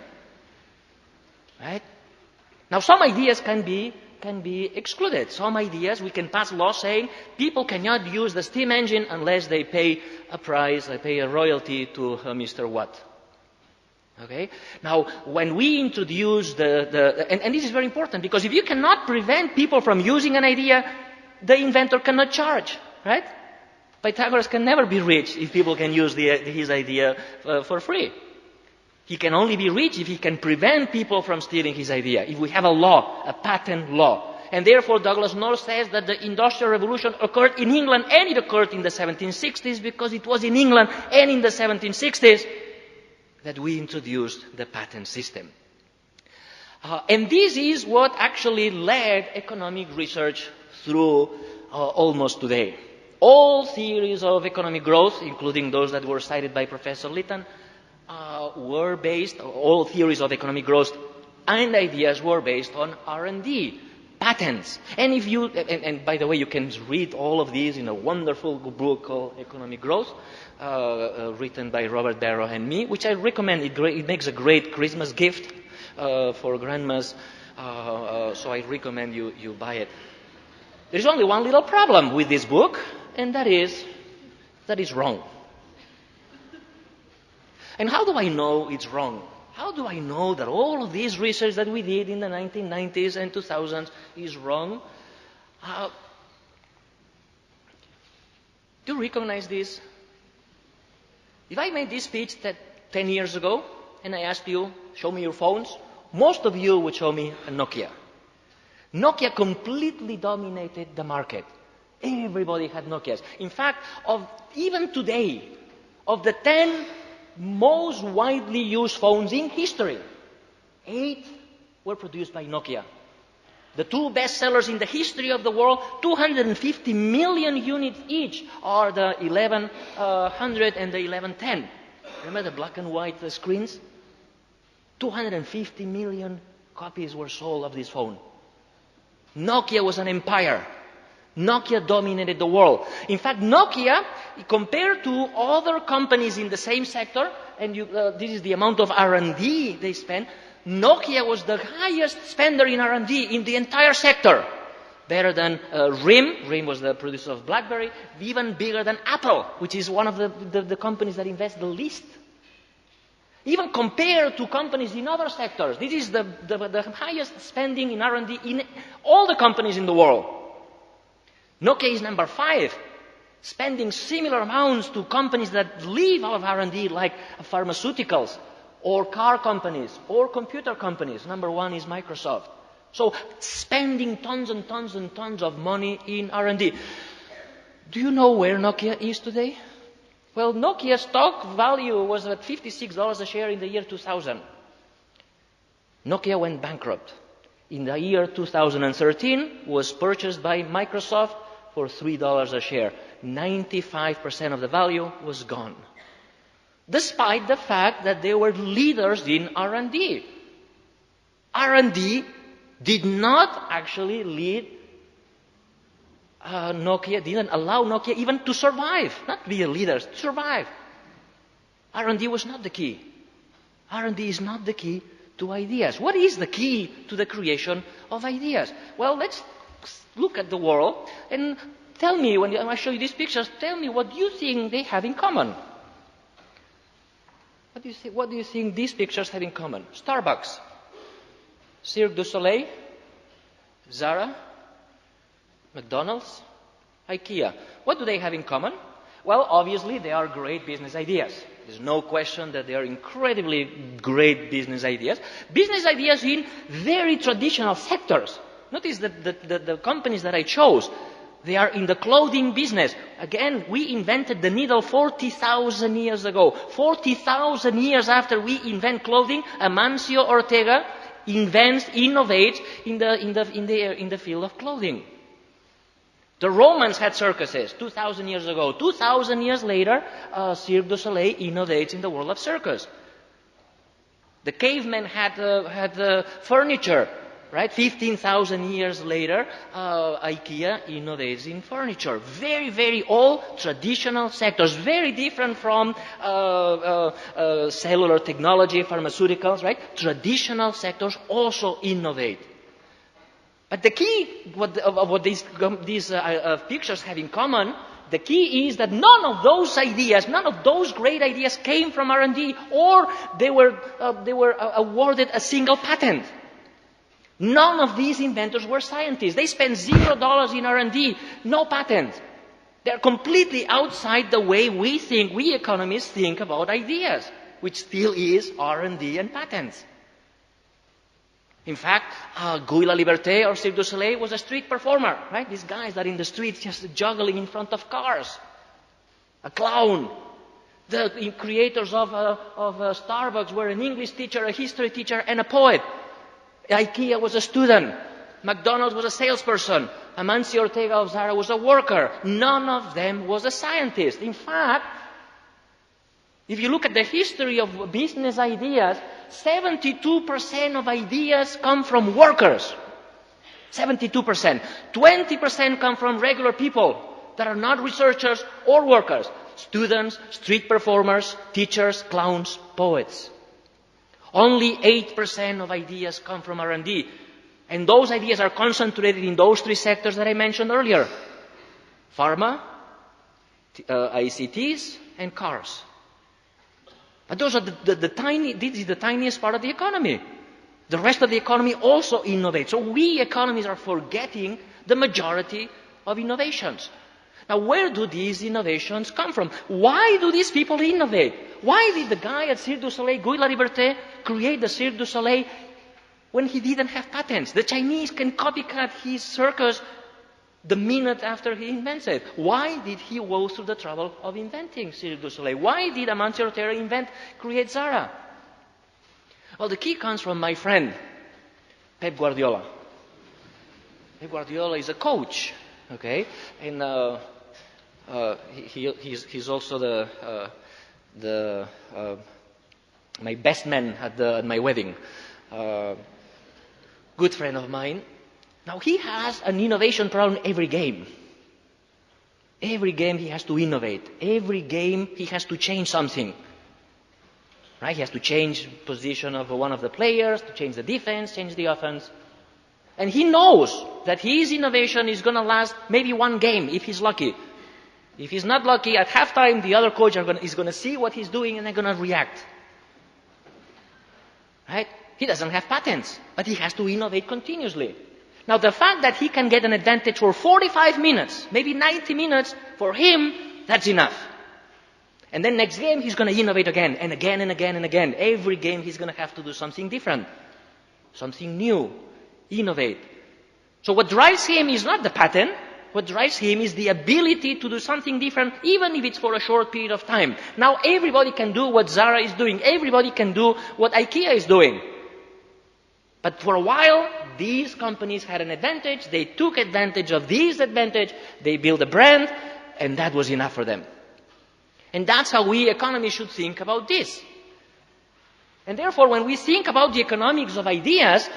Right? Now some ideas can be excluded. Some ideas we can pass laws saying people cannot use the steam engine unless they pay a price, they pay a royalty to Mr. Watt. Okay? Now, when we introduce and this is very important, because if you cannot prevent people from using an idea, the inventor cannot charge, right? Pythagoras can never be rich if people can use his idea for free. He can only be rich if he can prevent people from stealing his idea. If we have a law, a patent law. And therefore, Douglas North says that the Industrial Revolution occurred in England, and it occurred in the 1760s, because it was in England and in the 1760s that we introduced the patent system. And this is what actually led economic research through almost today. All theories of economic growth, including those that were cited by Professor Litton, were based, all theories of economic growth and ideas were based on R&D, patents. And and by the way, you can read all of these in a wonderful book called Economic Growth, written by Robert Barrow and me, which I recommend. It makes a great Christmas gift for grandmas, so I recommend you buy it. There's only one little problem with this book, and that is wrong. And how do I know it's wrong? How do I know that all of this research that we did in the 1990s and 2000s is wrong? Do you recognize this? If I made this speech 10 years ago, and I asked you, show me your phones, most of you would show me a Nokia. Nokia completely dominated the market. Everybody had Nokias. In fact, even today, of the 10 most widely used phones in history, 8 were produced by Nokia. The 2 best sellers in the history of the world, 250 million units each, are the 1100 and the 1110. Remember the black and white screens? 250 million copies were sold of this phone. Nokia was an empire. Nokia dominated the world. In fact, Nokia, compared to other companies in the same sector, and this is the amount of R&D they spent, Nokia was the highest spender in R&D in the entire sector. Better than RIM. RIM was the producer of BlackBerry. Even bigger than Apple, which is one of the companies that invest the least. Even compared to companies in other sectors, this is the highest spending in R&D in all the companies in the world. Nokia is number 5, spending similar amounts to companies that live out of R&D, like pharmaceuticals, or car companies, or computer companies. Number 1 is Microsoft. So, spending tons and tons and tons of money in R&D. Do you know where Nokia is today? Well, Nokia's stock value was at $56 a share in the year 2000. Nokia went bankrupt. In the year 2013, was purchased by Microsoft for $3 a share. 95% of the value was gone. Despite the fact that they were leaders in R&D. R&D did not actually lead Nokia, didn't allow Nokia even to survive. Not be a leader, to survive. R&D was not the key. R&D is not the key to ideas. What is the key to the creation of ideas? Well, let's look at the world and tell me, when I show you these pictures, tell me what you think they have in common. What do you think these pictures have in common? Starbucks, Cirque du Soleil, Zara, McDonald's, Ikea. What do they have in common? Well, obviously, they are great business ideas. There's no question that they are incredibly great business ideas. Business ideas in very traditional sectors. Notice that the companies that I chose, they are in the clothing business. Again, we invented the needle 40,000 years ago. 40,000 years after we invent clothing, Amancio Ortega innovates in the field of clothing. The Romans had circuses 2,000 years ago. 2,000 years later, Cirque du Soleil innovates in the world of circus. The cavemen had furniture, right? 15,000 years later, Ikea innovates in furniture. Very, very old traditional sectors, very different from cellular technology, pharmaceuticals, right? Traditional sectors also innovate. But the key, what these pictures have in common, the key is that none of those ideas, none of those great ideas came from R&D, or they were awarded a single patent. None of these inventors were scientists. They spent $0 in R&D, no patent. They're completely outside the way we economists think about ideas, which still is R&D and patents. In fact, Guy La Liberté or Cirque du Soleil was a street performer, right? These guys that are in the streets just juggling in front of cars. A clown. The creators of Starbucks were an English teacher, a history teacher, and a poet. Ikea was a student. McDonald's was a salesperson. Amancio Ortega of Zara was a worker. None of them was a scientist. In fact, if you look at the history of business ideas, 72% of ideas come from workers. 72%. 20% come from regular people that are not researchers or workers. Students, street performers, teachers, clowns, poets. Only 8% of ideas come from R&D. And those ideas are concentrated in those 3 sectors that I mentioned earlier. Pharma, ICTs, and cars. But those are this is the tiniest part of the economy. The rest of the economy also innovates. So we economists are forgetting the majority of innovations. Now, where do these innovations come from? Why do these people innovate? Why did the guy at Cirque du Soleil, Guy Lariberté, create the Cirque du Soleil when he didn't have patents? The Chinese can copycat his circus the minute after he invents it. Why did he go through the trouble of inventing Cirque du Soleil? Why did Amancio Ortega create Zara? Well, the key comes from my friend, Pep Guardiola. Pep Guardiola is a coach, okay? And he's also my best man at my wedding. Good friend of mine. Now, he has an innovation problem every game. Every game he has to innovate. Every game he has to change something. Right? He has to change position of one of the players, to change the defense, change the offense. And he knows that his innovation is going to last maybe one game if he's lucky. If he's not lucky, at halftime the other coach is going to see what he's doing and they're going to react. Right? He doesn't have patents, but he has to innovate continuously. Now, the fact that he can get an advantage for 45 minutes, maybe 90 minutes, for him, that's enough. And then next game, he's going to innovate again, and again, and again, and again. Every game, he's going to have to do something different, something new, innovate. So what drives him is not the patent. What drives him is the ability to do something different, even if it's for a short period of time. Now, everybody can do what Zara is doing. Everybody can do what IKEA is doing. But for a while, these companies had an advantage. They took advantage of this advantage. They built a brand, and that was enough for them. And that's how we economists should think about this. And therefore, when we think about the economics of ideas,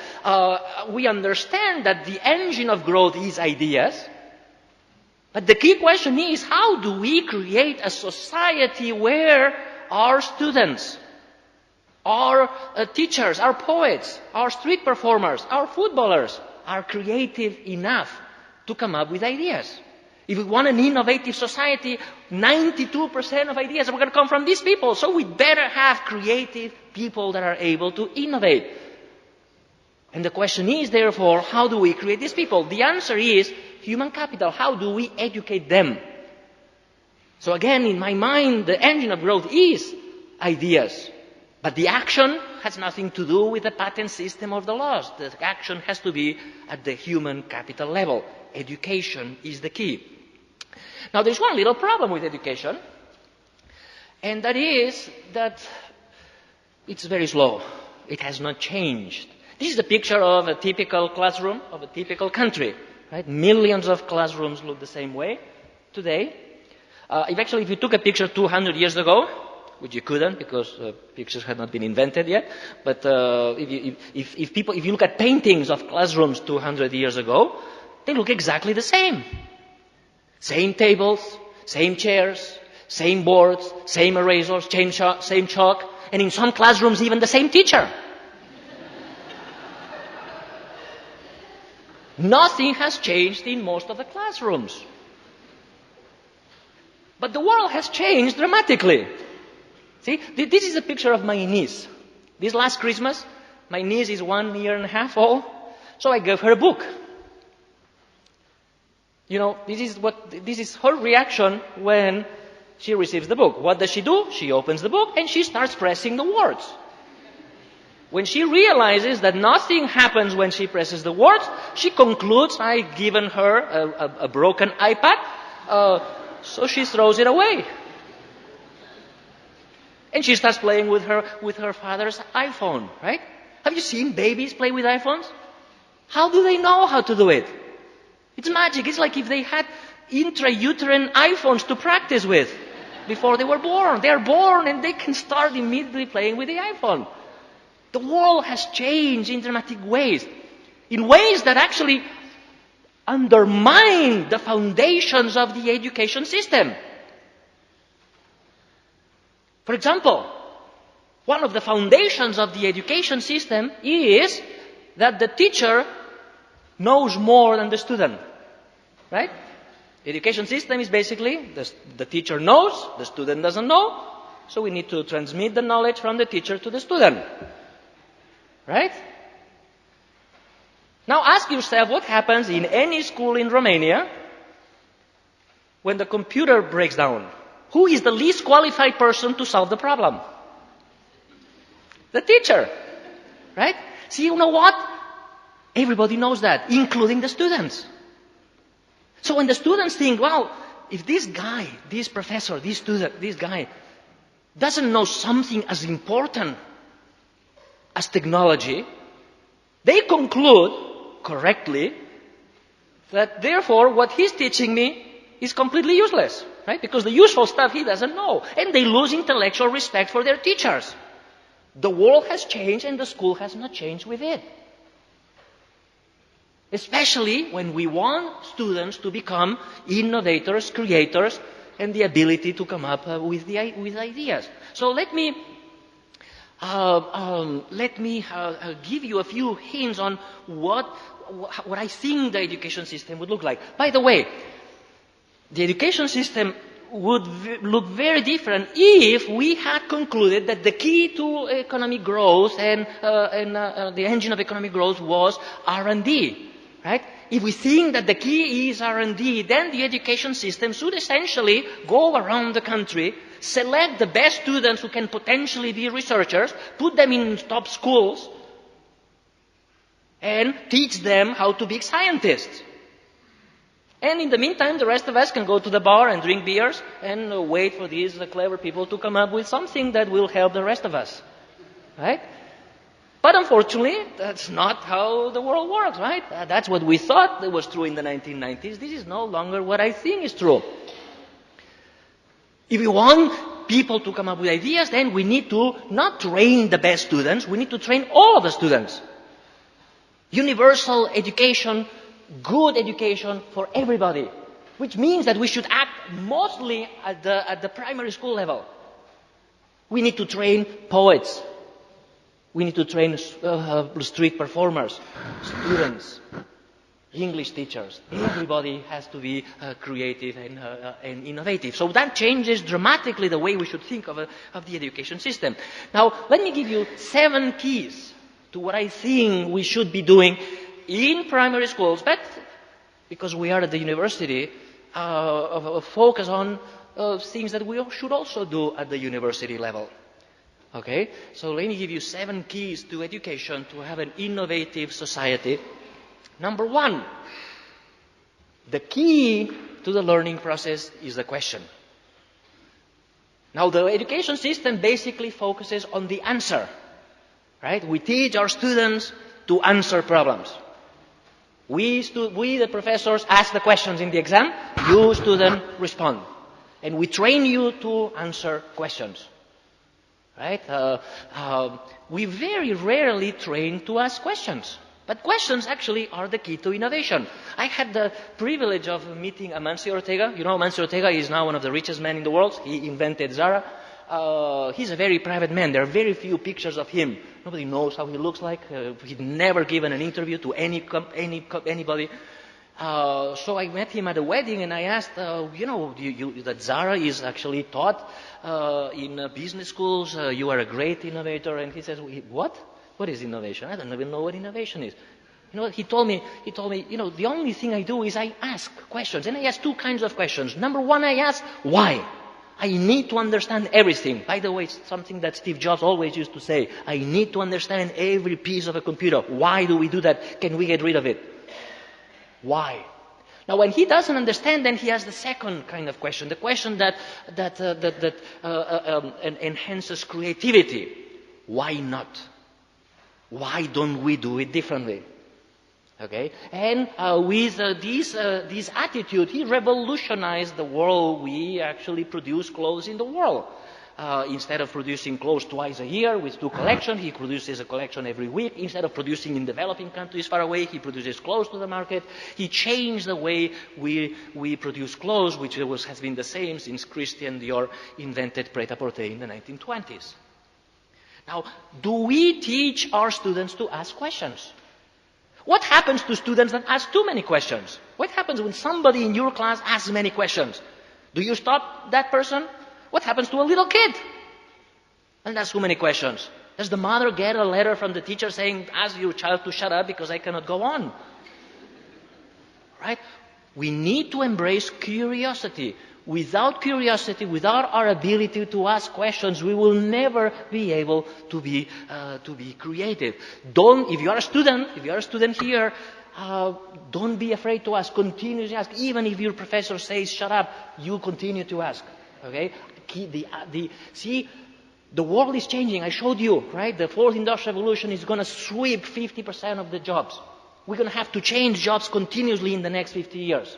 we understand that the engine of growth is ideas. But the key question is, how do we create a society where our students, our teachers, our poets, our street performers, our footballers are creative enough to come up with ideas? If we want an innovative society, 92% of ideas are going to come from these people. So we better have creative people that are able to innovate. And the question is, therefore, how do we create these people? The answer is human capital. How do we educate them? So again, in my mind, the engine of growth is ideas. But the action has nothing to do with the patent system of the laws. The action has to be at the human capital level. Education is the key. Now, there's one little problem with education, and that is that it's very slow. It has not changed. This is a picture of a typical classroom of a typical country. Right? Millions of classrooms look the same way today. If you took a picture 200 years ago, which you couldn't because pictures had not been invented yet, but if you look at paintings of classrooms 200 years ago, they look exactly the same. Same tables, same chairs, same boards, same erasers, same chalk, and in some classrooms even the same teacher. Nothing has changed in most of the classrooms. But the world has changed dramatically. See, this is a picture of my niece. This last Christmas, my niece is 1.5 years old, so I gave her a book. You know, this is her reaction when she receives the book. What does she do? She opens the book and she starts pressing the words. When she realizes that nothing happens when she presses the words, she concludes I've given her a broken iPad, so she throws it away. And she starts playing with her father's iPhone, right? Have you seen babies play with iPhones? How do they know how to do it? It's magic. It's like if they had intrauterine iPhones to practice with before they were born. They are born and they can start immediately playing with the iPhone. The world has changed in dramatic ways, in ways that actually undermine the foundations of the education system. For example, one of the foundations of the education system is that the teacher knows more than the student. Right? The education system is basically the teacher knows, the student doesn't know, so we need to transmit the knowledge from the teacher to the student. Right? Now ask yourself what happens in any school in Romania when the computer breaks down, who is the least qualified person to solve the problem? The teacher, right? See, you know what? Everybody knows that, including the students. So when the students think, well, if this guy, this professor, this student, this guy doesn't know something as important as technology, they conclude correctly that therefore what he's teaching me is completely useless, right? Because the useful stuff he doesn't know. And they lose intellectual respect for their teachers. The world has changed and the school has not changed with it. Especially when we want students to become innovators, creators, and the ability to come up with ideas. So let me give you a few hints on what I think the education system would look like. By the way, the education system would look very different if we had concluded that the key to economic growth and the engine of economic growth was R&D, right? If we think that the key is R&D, then the education system should essentially go around the country, select the best students who can potentially be researchers, put them in top schools, and teach them how to be scientists. And in the meantime, the rest of us can go to the bar and drink beers and wait for these clever people to come up with something that will help the rest of us, right? But unfortunately, that's not how the world works, right? That's what we thought was true in the 1990s. This is no longer what I think is true. If we want people to come up with ideas, then we need to not train the best students, we need to train all of the students. Universal education, good education for everybody, which means that we should act mostly at the primary school level. We need to train poets. We need to train street performers, students, English teachers. Everybody has to be creative and innovative. So that changes dramatically the way we should think of the education system. Now, let me give you 7 keys to what I think we should be doing in primary schools, but because we are at the university, focus on things that we should also do at the university level. Okay? So let me give you 7 keys to education to have an innovative society. Number 1, the key to the learning process is the question. Now, the education system basically focuses on the answer, right? We teach our students to answer problems. We, the professors, ask the questions in the exam. You, student, respond. And we train you to answer questions. Right? We very rarely train to ask questions. But questions actually are the key to innovation. I had the privilege of meeting Amancio Ortega. You know, Amancio Ortega is now one of the richest men in the world. He invented Zara. He's a very private man. There are very few pictures of him. Nobody knows how he looks like. He'd never given an interview to anybody. So I met him at a wedding and I asked, that Zara is actually taught in business schools. You are a great innovator. And he says, what? What is innovation? I don't even know what innovation is. You know what? He told me, the only thing I do is I ask questions. And I ask 2 kinds of questions. Number 1, I ask, why? I need to understand everything. By the way, it's something that Steve Jobs always used to say. I need to understand every piece of a computer. Why do we do that? Can we get rid of it? Why? Now, when he doesn't understand, then he has the second kind of question, the question that enhances creativity. Why not? Why don't we do it differently? Okay, and with this attitude, he revolutionized the world. We actually produce clothes in the world. Instead of producing clothes twice a year with 2 collections, he produces a collection every week. Instead of producing in developing countries far away, he produces close to the market. He changed the way we produce clothes, which has been the same since Christian Dior invented pret-à-porter in the 1920s. Now, do we teach our students to ask questions? What happens to students that ask too many questions? What happens when somebody in your class asks many questions? Do you stop that person? What happens to a little kid? And asks too many questions. Does the mother get a letter from the teacher saying, ask your child to shut up because I cannot go on? Right? We need to embrace curiosity. Without curiosity, without our ability to ask questions, we will never be able to be creative. If you are a student here, don't be afraid to ask. Continuously ask. Even if your professor says shut up, you continue to ask. Okay? See, the world is changing. I showed you, right? The fourth industrial revolution is going to sweep 50% of the jobs. We're going to have to change jobs continuously in the next 50 years.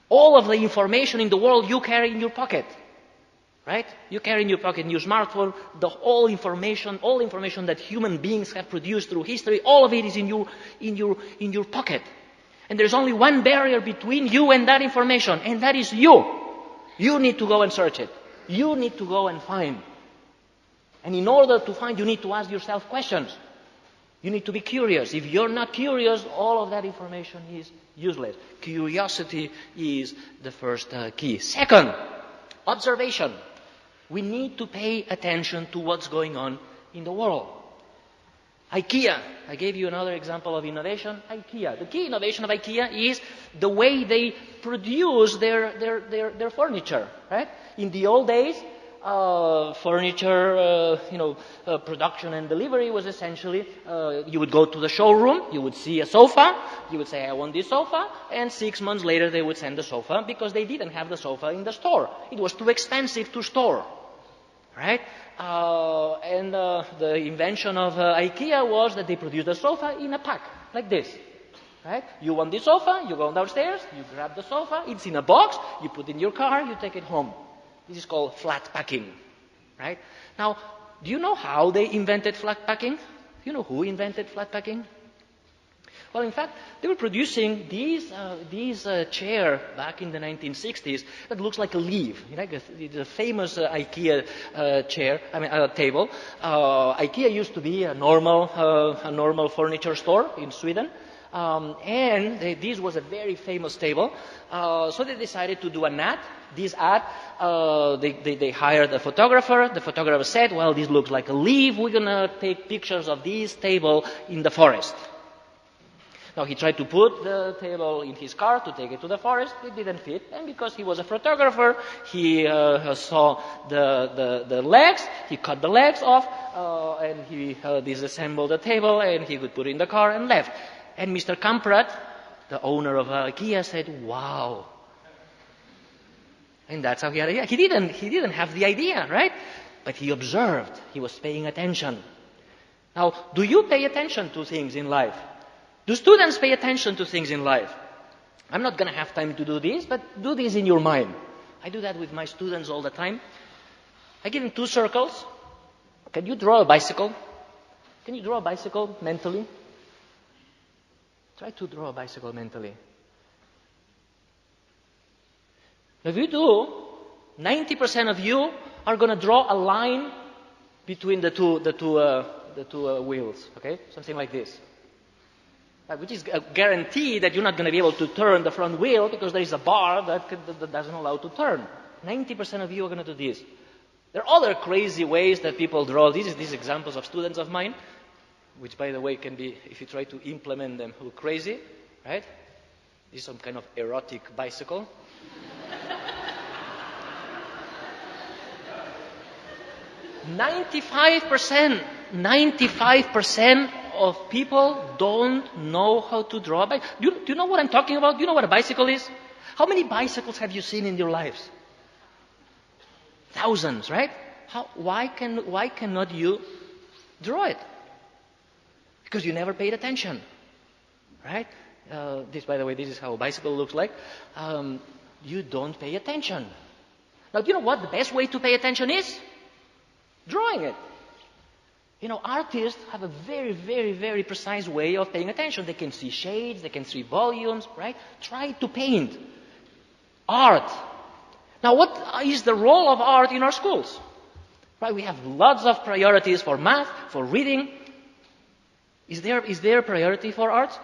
All of the information in the world you carry in your pocket, right? You carry in your pocket, in your smartphone, all information that human beings have produced through history, all of it is in your pocket. And there's only one barrier between you and that information, and that is you. You need to go and search it. You need to go and find. And in order to find, you need to ask yourself questions. You need to be curious. If you're not curious, all of that information is useless. Curiosity is the first key. Second, observation. We need to pay attention to what's going on in the world. IKEA. I gave you another example of innovation. IKEA. The key innovation of IKEA is the way they produce their furniture. Right? In the old days, furniture, production and delivery was essentially, you would go to the showroom, you would see a sofa, you would say, I want this sofa, and 6 months later they would send the sofa because they didn't have the sofa in the store. It was too expensive to store, right? And the invention of IKEA was that they produced the sofa in a pack, like this, right? You want this sofa, you go downstairs, you grab the sofa, it's in a box, you put it in your car, you take it home. This is called flat packing, right? Now, do you know how they invented flat packing? Do you know who invented flat packing? Well, in fact, they were producing these chair back in the 1960s that looks like a leaf. The famous IKEA table. IKEA used to be a normal furniture store in Sweden. This was a very famous table. So they decided to do an ad. This ad, they hired a photographer. The photographer said, well, this looks like a leaf. We're going to take pictures of this table in the forest. Now, he tried to put the table in his car to take it to the forest. It didn't fit. And because he was a photographer, he saw the legs. He cut the legs off. And he disassembled the table. And he could put it in the car and left. And Mr. Kamprad, the owner of IKEA, said, wow. And that's how he had it. He didn't have the idea, right? But he observed. He was paying attention. Now, do you pay attention to things in life? Do students pay attention to things in life? I'm not going to have time to do this, but do this in your mind. I do that with my students all the time. I give them 2 circles. Can you draw a bicycle? Can you draw a bicycle mentally? Try to draw a bicycle mentally. If you do, 90% of you are going to draw a line between the two wheels. Okay, something like this, which is a guarantee that you're not going to be able to turn the front wheel because there is a bar that doesn't allow to turn. 90% of you are going to do this. There are other crazy ways that people draw. These examples of students of mine, which, by the way, can be, if you try to implement them, look crazy, right? This is some kind of erotic bicycle. 95% of people don't know how to draw a bicycle. Do you know what I'm talking about? Do you know what a bicycle is? How many bicycles have you seen in your lives? Thousands, right? Why cannot you draw it? Because you never paid attention, right? By the way, this is how a bicycle looks like. You don't pay attention. Now, do you know what the best way to pay attention is? Drawing it. Artists have a very, very, very precise way of paying attention. They can see shades, they can see volumes, right? Try to paint. Art. Now, what is the role of art in our schools? Right? We have lots of priorities for math, for reading. Is there a priority for art?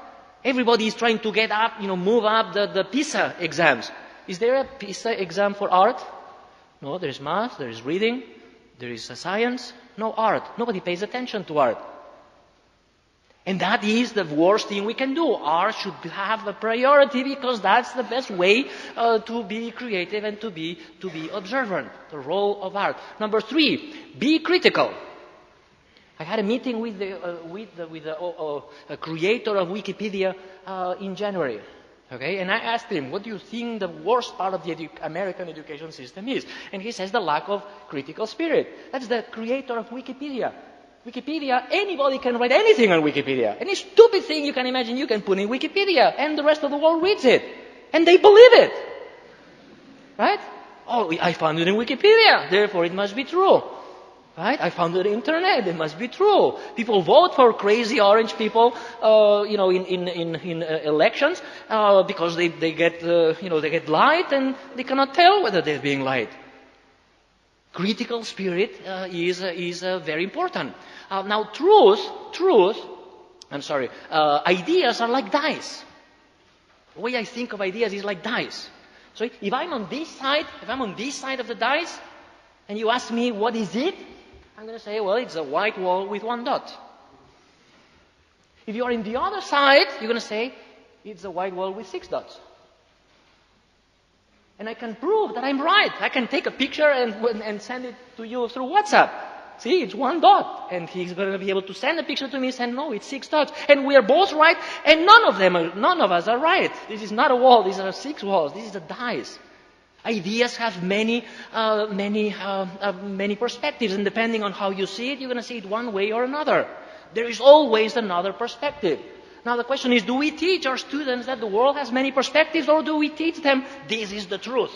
Everybody is trying to get up, move up the PISA exams. Is there a PISA exam for art? No, there is math, there is reading, there is science, no art. Nobody pays attention to art. And that is the worst thing we can do. Art should have a priority because that's the best way to be creative and to be observant. The role of art. Number 3, be critical. I had a meeting with the creator of Wikipedia in January. Okay, and I asked him, what do you think the worst part of the American education system is? And he says the lack of critical spirit. That's the creator of Wikipedia. Wikipedia, anybody can write anything on Wikipedia. Any stupid thing you can imagine you can put in Wikipedia, and the rest of the world reads it. And they believe it. Right? Oh, I found it in Wikipedia, therefore it must be true. Right? I found it on the internet, it must be true. People vote for crazy orange people, in elections, because they get lied and they cannot tell whether they're being lied. Critical spirit is very important. Now, ideas are like dice. The way I think of ideas is like dice. So if I'm on this side of the dice, and you ask me what is it, I'm going to say, well, it's a white wall with 1 dot. If you are in the other side, you're going to say, it's a white wall with 6 dots. And I can prove that I'm right. I can take a picture and send it to you through WhatsApp. See, it's 1 dot. And he's going to be able to send a picture to me and say, no, it's 6 dots. And we are both right, and none of us are right. This is not a wall, these are 6 walls. This is a dice. Ideas have many perspectives, and depending on how you see it, you're going to see it one way or another. There is always another perspective. Now the question is, do we teach our students that the world has many perspectives, or do we teach them this is the truth?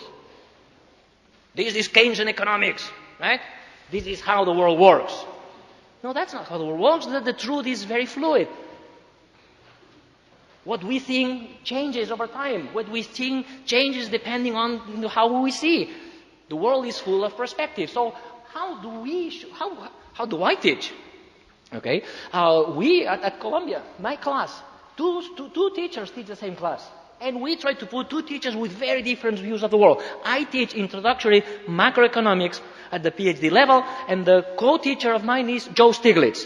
This is Keynesian economics, right? This is how the world works. No, that's not how the world works. The truth is very fluid. What we think changes over time. What we think changes depending on how we see. The world is full of perspectives. So how do I teach? Okay, we at Columbia, my class, two teachers teach the same class. And we try to put 2 teachers with very different views of the world. I teach introductory macroeconomics at the PhD level, and the co-teacher of mine is Joe Stiglitz,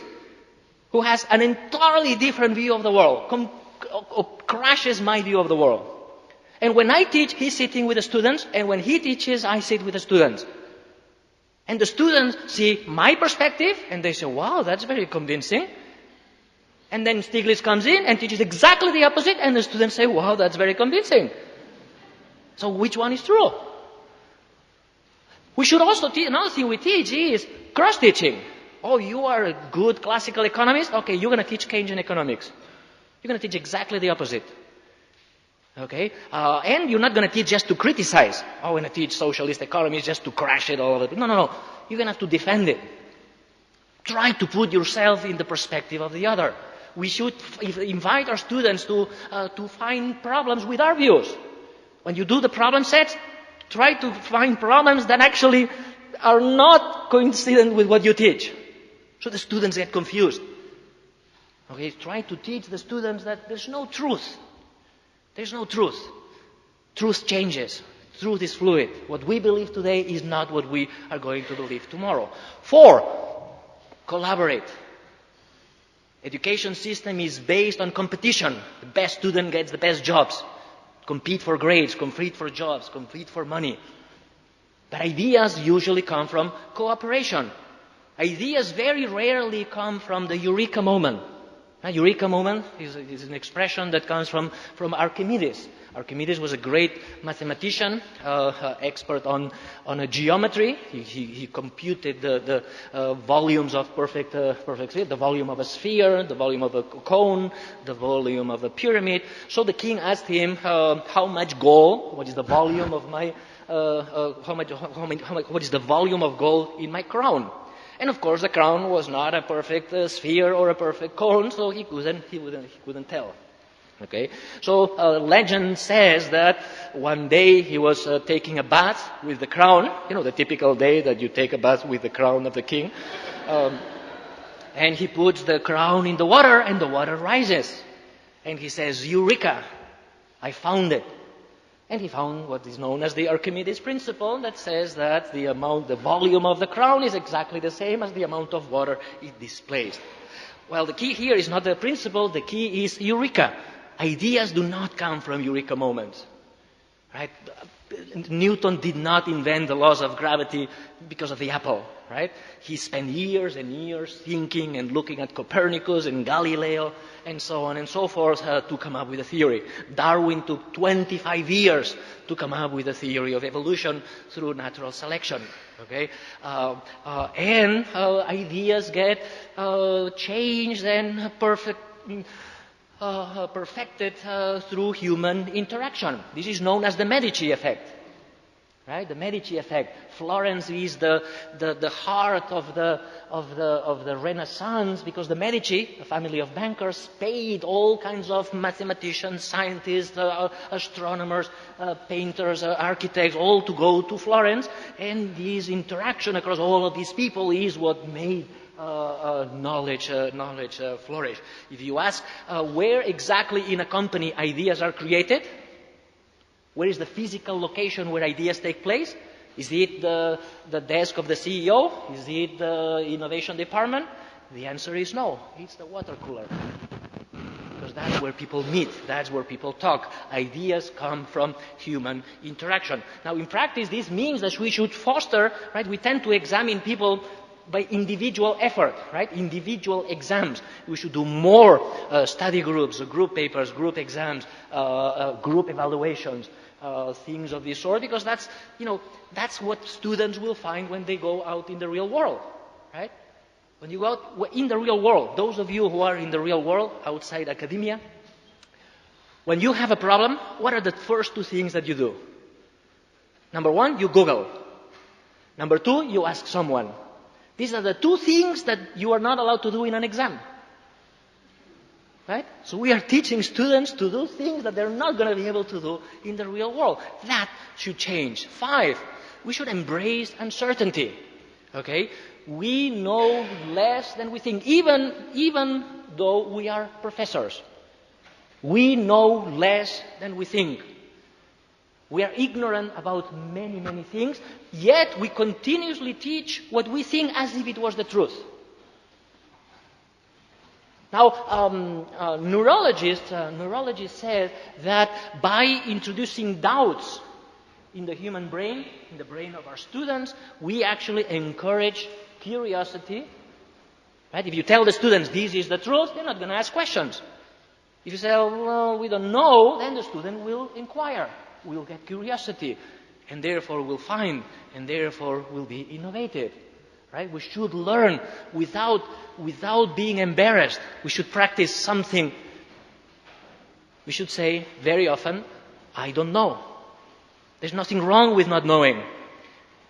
who has an entirely different view of the world, crashes my view of the world. And when I teach, he's sitting with the students, and when he teaches, I sit with the students. And the students see my perspective, and they say, wow, that's very convincing. And then Stiglitz comes in and teaches exactly the opposite, and the students say, wow, that's very convincing. So which one is true? We should also teach, another thing we teach is cross-teaching. Oh, you are a good classical economist? Okay, you're going to teach Keynesian economics. You're going to teach exactly the opposite. Okay? And you're not going to teach just to criticize. Oh, I'm going to teach socialist economy just to crash it all over. No. You're going to have to defend it. Try to put yourself in the perspective of the other. We should invite our students to find problems with our views. When you do the problem sets, try to find problems that actually are not coincident with what you teach. So the students get confused. Okay, try to teach the students that there's no truth. There's no truth. Truth changes. Truth is fluid. What we believe today is not what we are going to believe tomorrow. 4, collaborate. Education system is based on competition. The best student gets the best jobs. Compete for grades, compete for jobs, compete for money. But ideas usually come from cooperation. Ideas very rarely come from the eureka moment. A eureka moment is an expression that comes from Archimedes. Archimedes was a great mathematician, expert on geometry. He computed the volumes of perfect sphere, the volume of a sphere, the volume of a cone, the volume of a pyramid. So the king asked him, how much gold? What is the volume of my? What is the volume of gold in my crown? And of course, the crown was not a perfect sphere or a perfect cone, so he couldn't tell. Okay, so legend says that one day he was taking a bath with the crown. You know, the typical day that you take a bath with the crown of the king. And he puts the crown in the water, and the water rises. And he says, "Eureka! I found it." And he found what is known as the Archimedes Principle, that says that the volume of the crown is exactly the same as the amount of water it displaced. Well, the key here is not the principle, the key is eureka. Ideas do not come from eureka moments. Right? Newton did not invent the laws of gravity because of the apple, right? He spent years and years thinking and looking at Copernicus and Galileo and so on and so forth to come up with a theory. Darwin took 25 years to come up with a theory of evolution through natural selection, okay? And ideas get changed and perfected through human interaction. This is known as the Medici Effect. Right? The Medici Effect. Florence is the heart of the Renaissance because the Medici, a family of bankers, paid all kinds of mathematicians, scientists, astronomers, painters, architects, all to go to Florence. And this interaction across all of these people is what made knowledge flourish. If you ask where exactly in a company ideas are created, where is the physical location where ideas take place? Is it the desk of the CEO? Is it the innovation department? The answer is no. It's the water cooler. Because that's where people meet. That's where people talk. Ideas come from human interaction. Now, in practice, this means that we should foster, right? We tend to examine people by individual effort, right? Individual exams. We should do more study groups, group papers, group exams, group evaluations, things of this sort, because that's what students will find when they go out in the real world, right? When you go out in the real world, those of you who are in the real world, outside academia, when you have a problem, what are the first two things that you do? Number one, you Google. Number two, you ask someone. These are the two things that you are not allowed to do in an exam. Right? So we are teaching students to do things that they're not going to be able to do in the real world. That should change. 5, we should embrace uncertainty. Okay? We know less than we think, even though we are professors. We know less than we think. We are ignorant about many, many things, yet we continuously teach what we think as if it was the truth. Now, neurologists say that by introducing doubts in the human brain, in the brain of our students, we actually encourage curiosity. Right? If you tell the students this is the truth, they're not going to ask questions. If you say, well, we don't know, then the student will inquire. Will get curiosity, and therefore will find, and therefore will be innovative. Right? We should learn without being embarrassed. We should practice something. We should say very often, I don't know. There's nothing wrong with not knowing.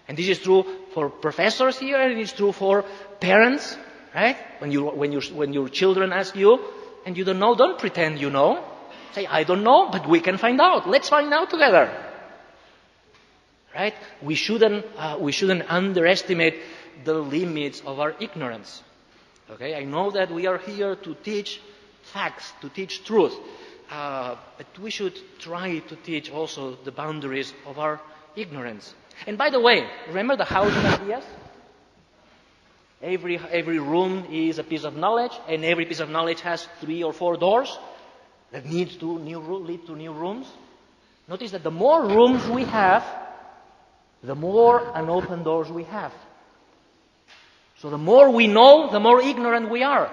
And this is true for professors here, and it's true for parents. Right? When your children ask you, and you don't know, don't pretend you know. Say, I don't know, but we can find out. Let's find out together. Right? We shouldn't underestimate the limits of our ignorance. Okay? I know that we are here to teach facts, to teach truth. But we should try to teach also the boundaries of our ignorance. And by the way, remember the house of ideas? Every room is a piece of knowledge, and every piece of knowledge has 3 or 4 doors that lead to new rooms. Notice that the more rooms we have, the more unopened doors we have. So the more we know, the more ignorant we are.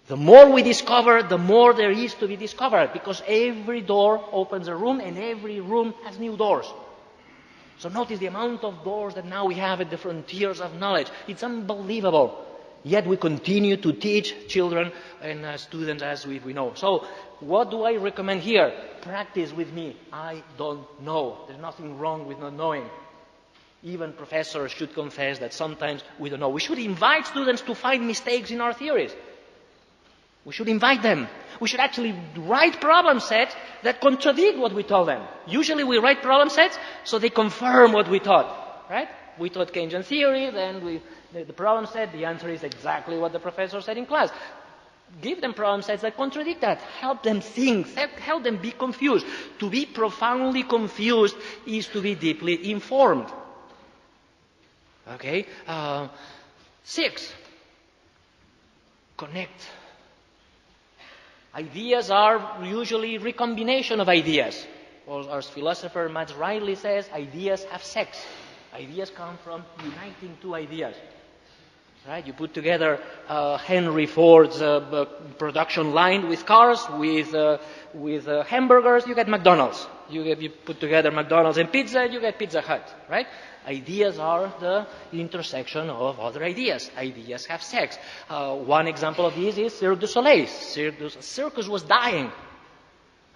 The more we discover, the more there is to be discovered, because every door opens a room, and every room has new doors. So notice the amount of doors that now we have at the frontiers of knowledge. It's unbelievable. Yet we continue to teach children and students as we know. So what do I recommend here? Practice with me. I don't know. There's nothing wrong with not knowing. Even professors should confess that sometimes we don't know. We should invite students to find mistakes in our theories. We should invite them. We should actually write problem sets that contradict what we told them. Usually we write problem sets so they confirm what we taught. Right? We taught Keynesian theory, then the problem set, the answer is exactly what the professor said in class. Give them problem sets that contradict that. Help them think. Help them be confused. To be profoundly confused is to be deeply informed. Okay? 6. connect. Ideas are usually recombination of ideas. Or as philosopher Max Riley says, ideas have sex. Ideas come from uniting two ideas. Right? You put together Henry Ford's production line with cars, with hamburgers, you get McDonald's. You put together McDonald's and pizza, you get Pizza Hut. Right? Ideas are the intersection of other ideas. Ideas have sex. One example of this is Cirque du Soleil. Circus was dying.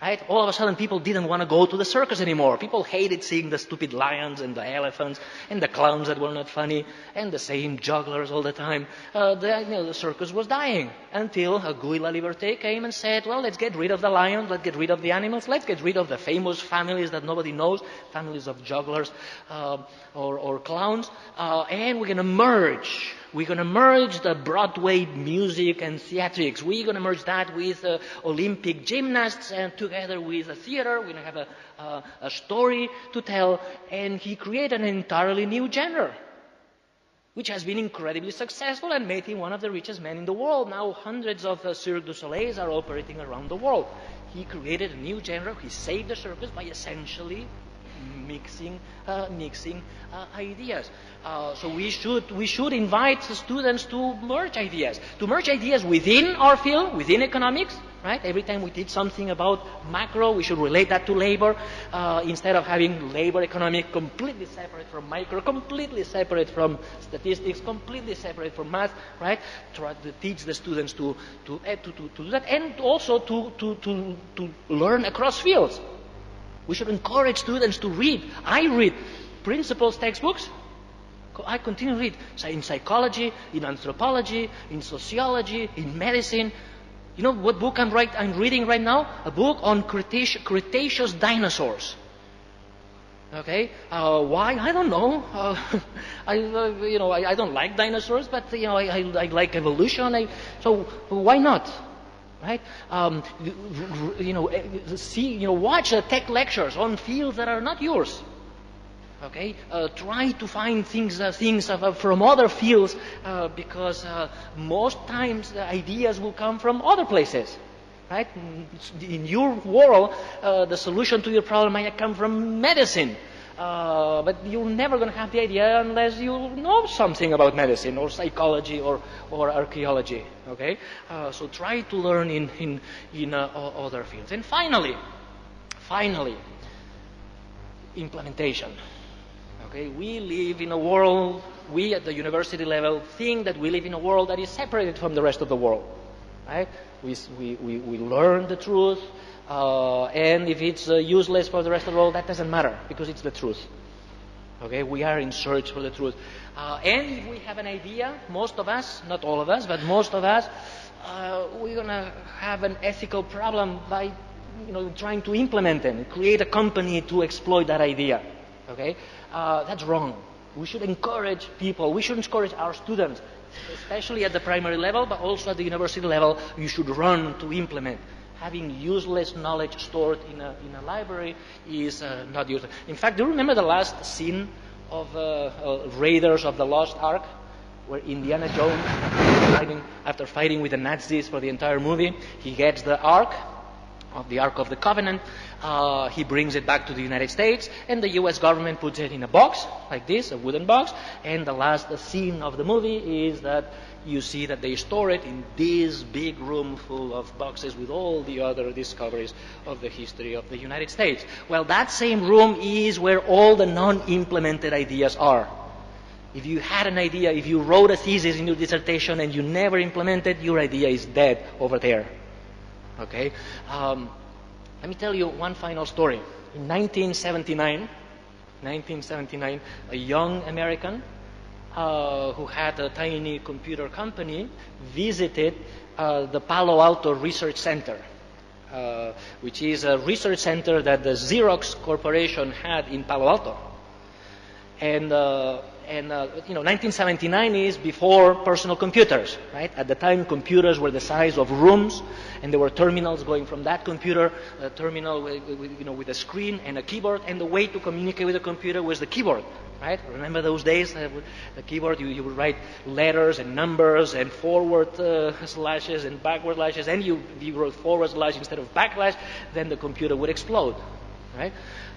Right? All of a sudden, people didn't want to go to the circus anymore. People hated seeing the stupid lions and the elephants and the clowns that were not funny and the same jugglers all the time. The circus was dying until Guy Laliberté came and said, well, let's get rid of the lions, let's get rid of the animals, let's get rid of the famous families that nobody knows, families of jugglers or clowns, and we're going to merge. We're going to merge the Broadway music and theatrics. We're going to merge that with Olympic gymnasts and together with a theater. We're going to have a story to tell. And he created an entirely new genre, which has been incredibly successful and made him one of the richest men in the world. Now hundreds of Cirque du Soleils are operating around the world. He created a new genre. He saved the circus by essentially mixing ideas. So we should invite students to merge ideas within our field, within economics. Right? Every time we teach something about macro, we should relate that to labor, instead of having labor economic completely separate from micro, completely separate from statistics, completely separate from math. Right? Try to teach the students to do that, and also to learn across fields. We should encourage students to read. I read principles textbooks. I continue to read in psychology, in anthropology, in sociology, in medicine. You know what book I'm reading right now? A book on Cretaceous dinosaurs. Okay, why? I don't know. I don't like dinosaurs, but I like evolution. So why not? Right? Watch tech lectures on fields that are not yours. Okay? Try to find things from other fields, because most times the ideas will come from other places. Right? In your world, the solution to your problem might come from medicine. But you're never going to have the idea unless you know something about medicine or psychology or archaeology. Okay, so try to learn in other fields. And finally, implementation. Okay, we live in a world. We at the university level think that we live in a world that is separated from the rest of the world. Right? We learn the truth. And if it's useless for the rest of the world, that doesn't matter, because it's the truth. Okay, we are in search for the truth. And if we have an idea, most of us, not all of us, but most of us, we're going to have an ethical problem by trying to implement them, create a company to exploit that idea. Okay, that's wrong. We should encourage people. We should encourage our students, especially at the primary level, but also at the university level. You should run to implement. Having useless knowledge stored in a library is not useful. In fact, do you remember the last scene of Raiders of the Lost Ark, where Indiana Jones, after fighting with the Nazis for the entire movie, he gets the Ark of the Covenant. He brings it back to the United States, and the U.S. government puts it in a box like this, a wooden box. And the last scene of the movie is that you see that they store it in this big room full of boxes with all the other discoveries of the history of the United States. Well, that same room is where all the non-implemented ideas are. If you had an idea, if you wrote a thesis in your dissertation and you never implemented, your idea is dead over there. Okay? Let me tell you one final story. In 1979, a young American who had a tiny computer company visited the Palo Alto Research Center, which is a research center that the Xerox Corporation had in Palo Alto. And 1979 is before personal computers, right? At the time, computers were the size of rooms, and there were terminals going from that computer, a terminal with a screen and a keyboard, and the way to communicate with the computer was the keyboard. right? Remember those days? The keyboard, you would write letters and numbers and forward slashes and backward slashes, and you wrote forward slash instead of backlash, then the computer would explode, right?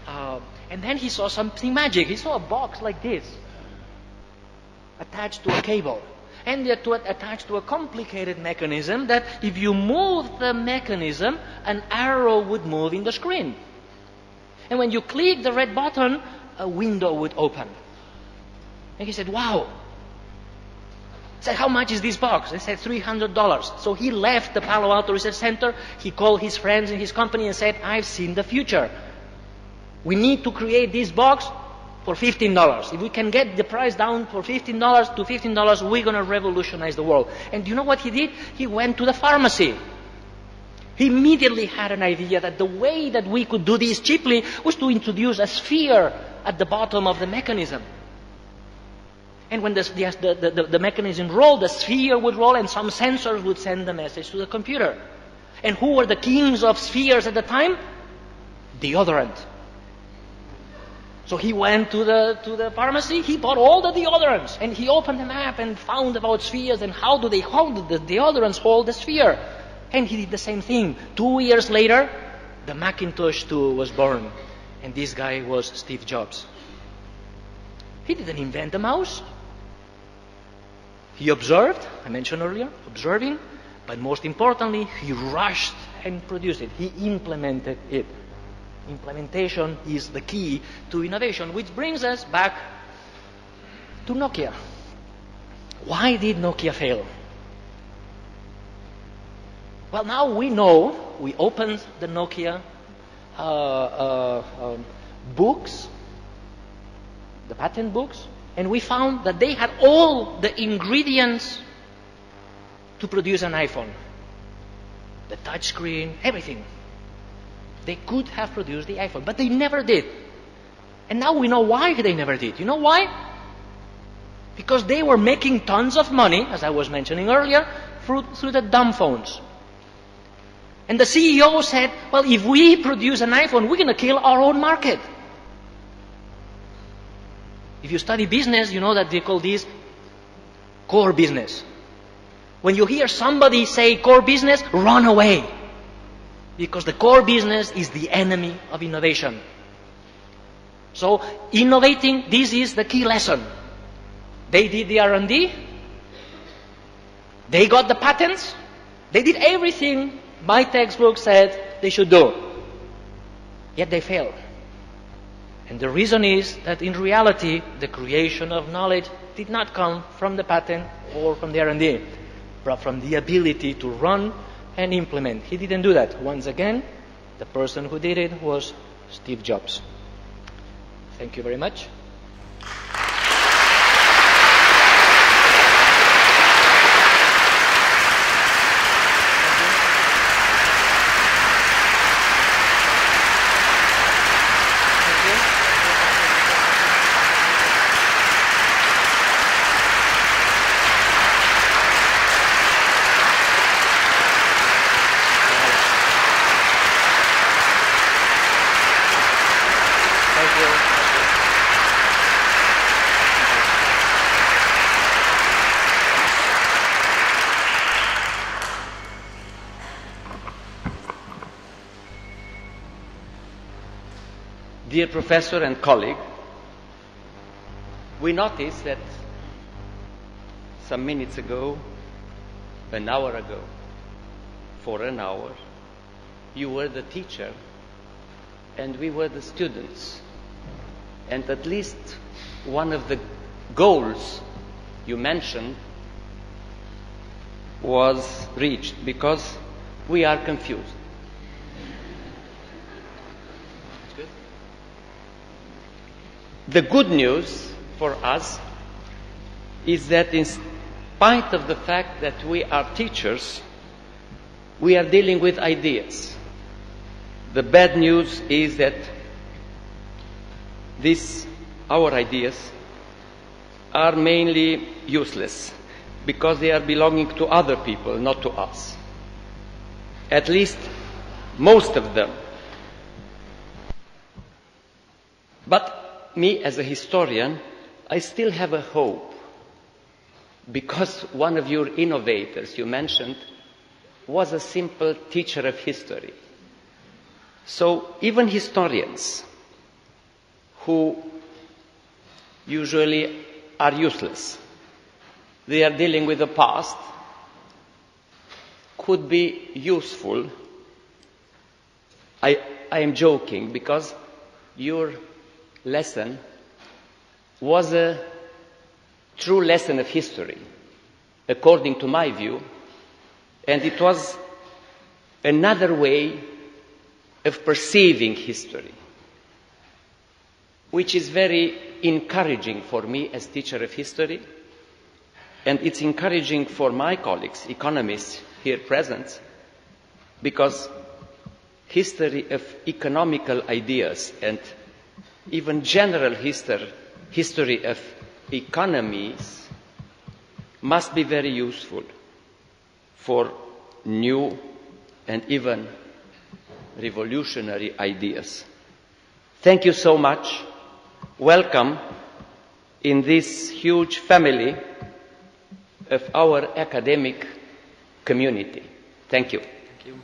And then he saw something magic. He saw a box like this, attached to a cable, and yet attached to a complicated mechanism that if you move the mechanism, an arrow would move in the screen. And when you click the red button, a window would open. And he said, wow. I said, how much is this box? They said, $300. So he left the Palo Alto Research Center. He called his friends in his company and said, I've seen the future. We need to create this box for $15. If we can get the price down for $15 to $15, we're going to revolutionize the world. And do you know what he did? He went to the pharmacy. He immediately had an idea that the way that we could do this cheaply was to introduce a sphere at the bottom of the mechanism. And when the mechanism rolled, the sphere would roll and some sensors would send the message to the computer. And who were the kings of spheres at the time? Deodorant. So he went to the pharmacy, he bought all the deodorants, and he opened them up and found about spheres and how do the deodorants hold the sphere. And he did the same thing. 2 years later, the Macintosh 2 was born. And this guy was Steve Jobs. He didn't invent a mouse. He observed, I mentioned earlier, observing, but most importantly, he rushed and produced it. He implemented it. Implementation is the key to innovation, which brings us back to Nokia. Why did Nokia fail? Well, now we know, we opened the Nokia books, the patent books, and we found that they had all the ingredients to produce an iPhone. The touchscreen, everything. They could have produced the iPhone, but they never did. And now we know why they never did. You know why? Because they were making tons of money, as I was mentioning earlier, through the dumb phones. And the CEO said, well, if we produce an iPhone, we're going to kill our own market. If you study business, you know that they call this core business. When you hear somebody say core business, run away. Because the core business is the enemy of innovation. So, innovating, this is the key lesson. They did the R&D. They got the patents. They did everything my textbook said they should do. Yet they failed. And the reason is that in reality, the creation of knowledge did not come from the patent or from the R&D, but from the ability to run and implement. He didn't do that. Once again, the person who did it was Steve Jobs. Thank you very much. Dear professor and colleague, we noticed that some minutes ago, an hour ago, for an hour, you were the teacher and we were the students. And at least one of the goals you mentioned was reached because we are confused. The good news for us is that in spite of the fact that we are teachers, we are dealing with ideas. The bad news is that our ideas are mainly useless because they are belonging to other people, not to us. At least most of them. But me, as a historian, I still have a hope, because one of your innovators you mentioned was a simple teacher of history. So even historians, who usually are useless, they are dealing with the past, could be useful. I am joking, because your lesson was a true lesson of history, according to my view, and it was another way of perceiving history, which is very encouraging for me as teacher of history, and it's encouraging for my colleagues, economists here present, because history of economical ideas and even general history of economies must be very useful for new and even revolutionary ideas. Thank you so much. Welcome in this huge family of our academic community. Thank you. Thank you.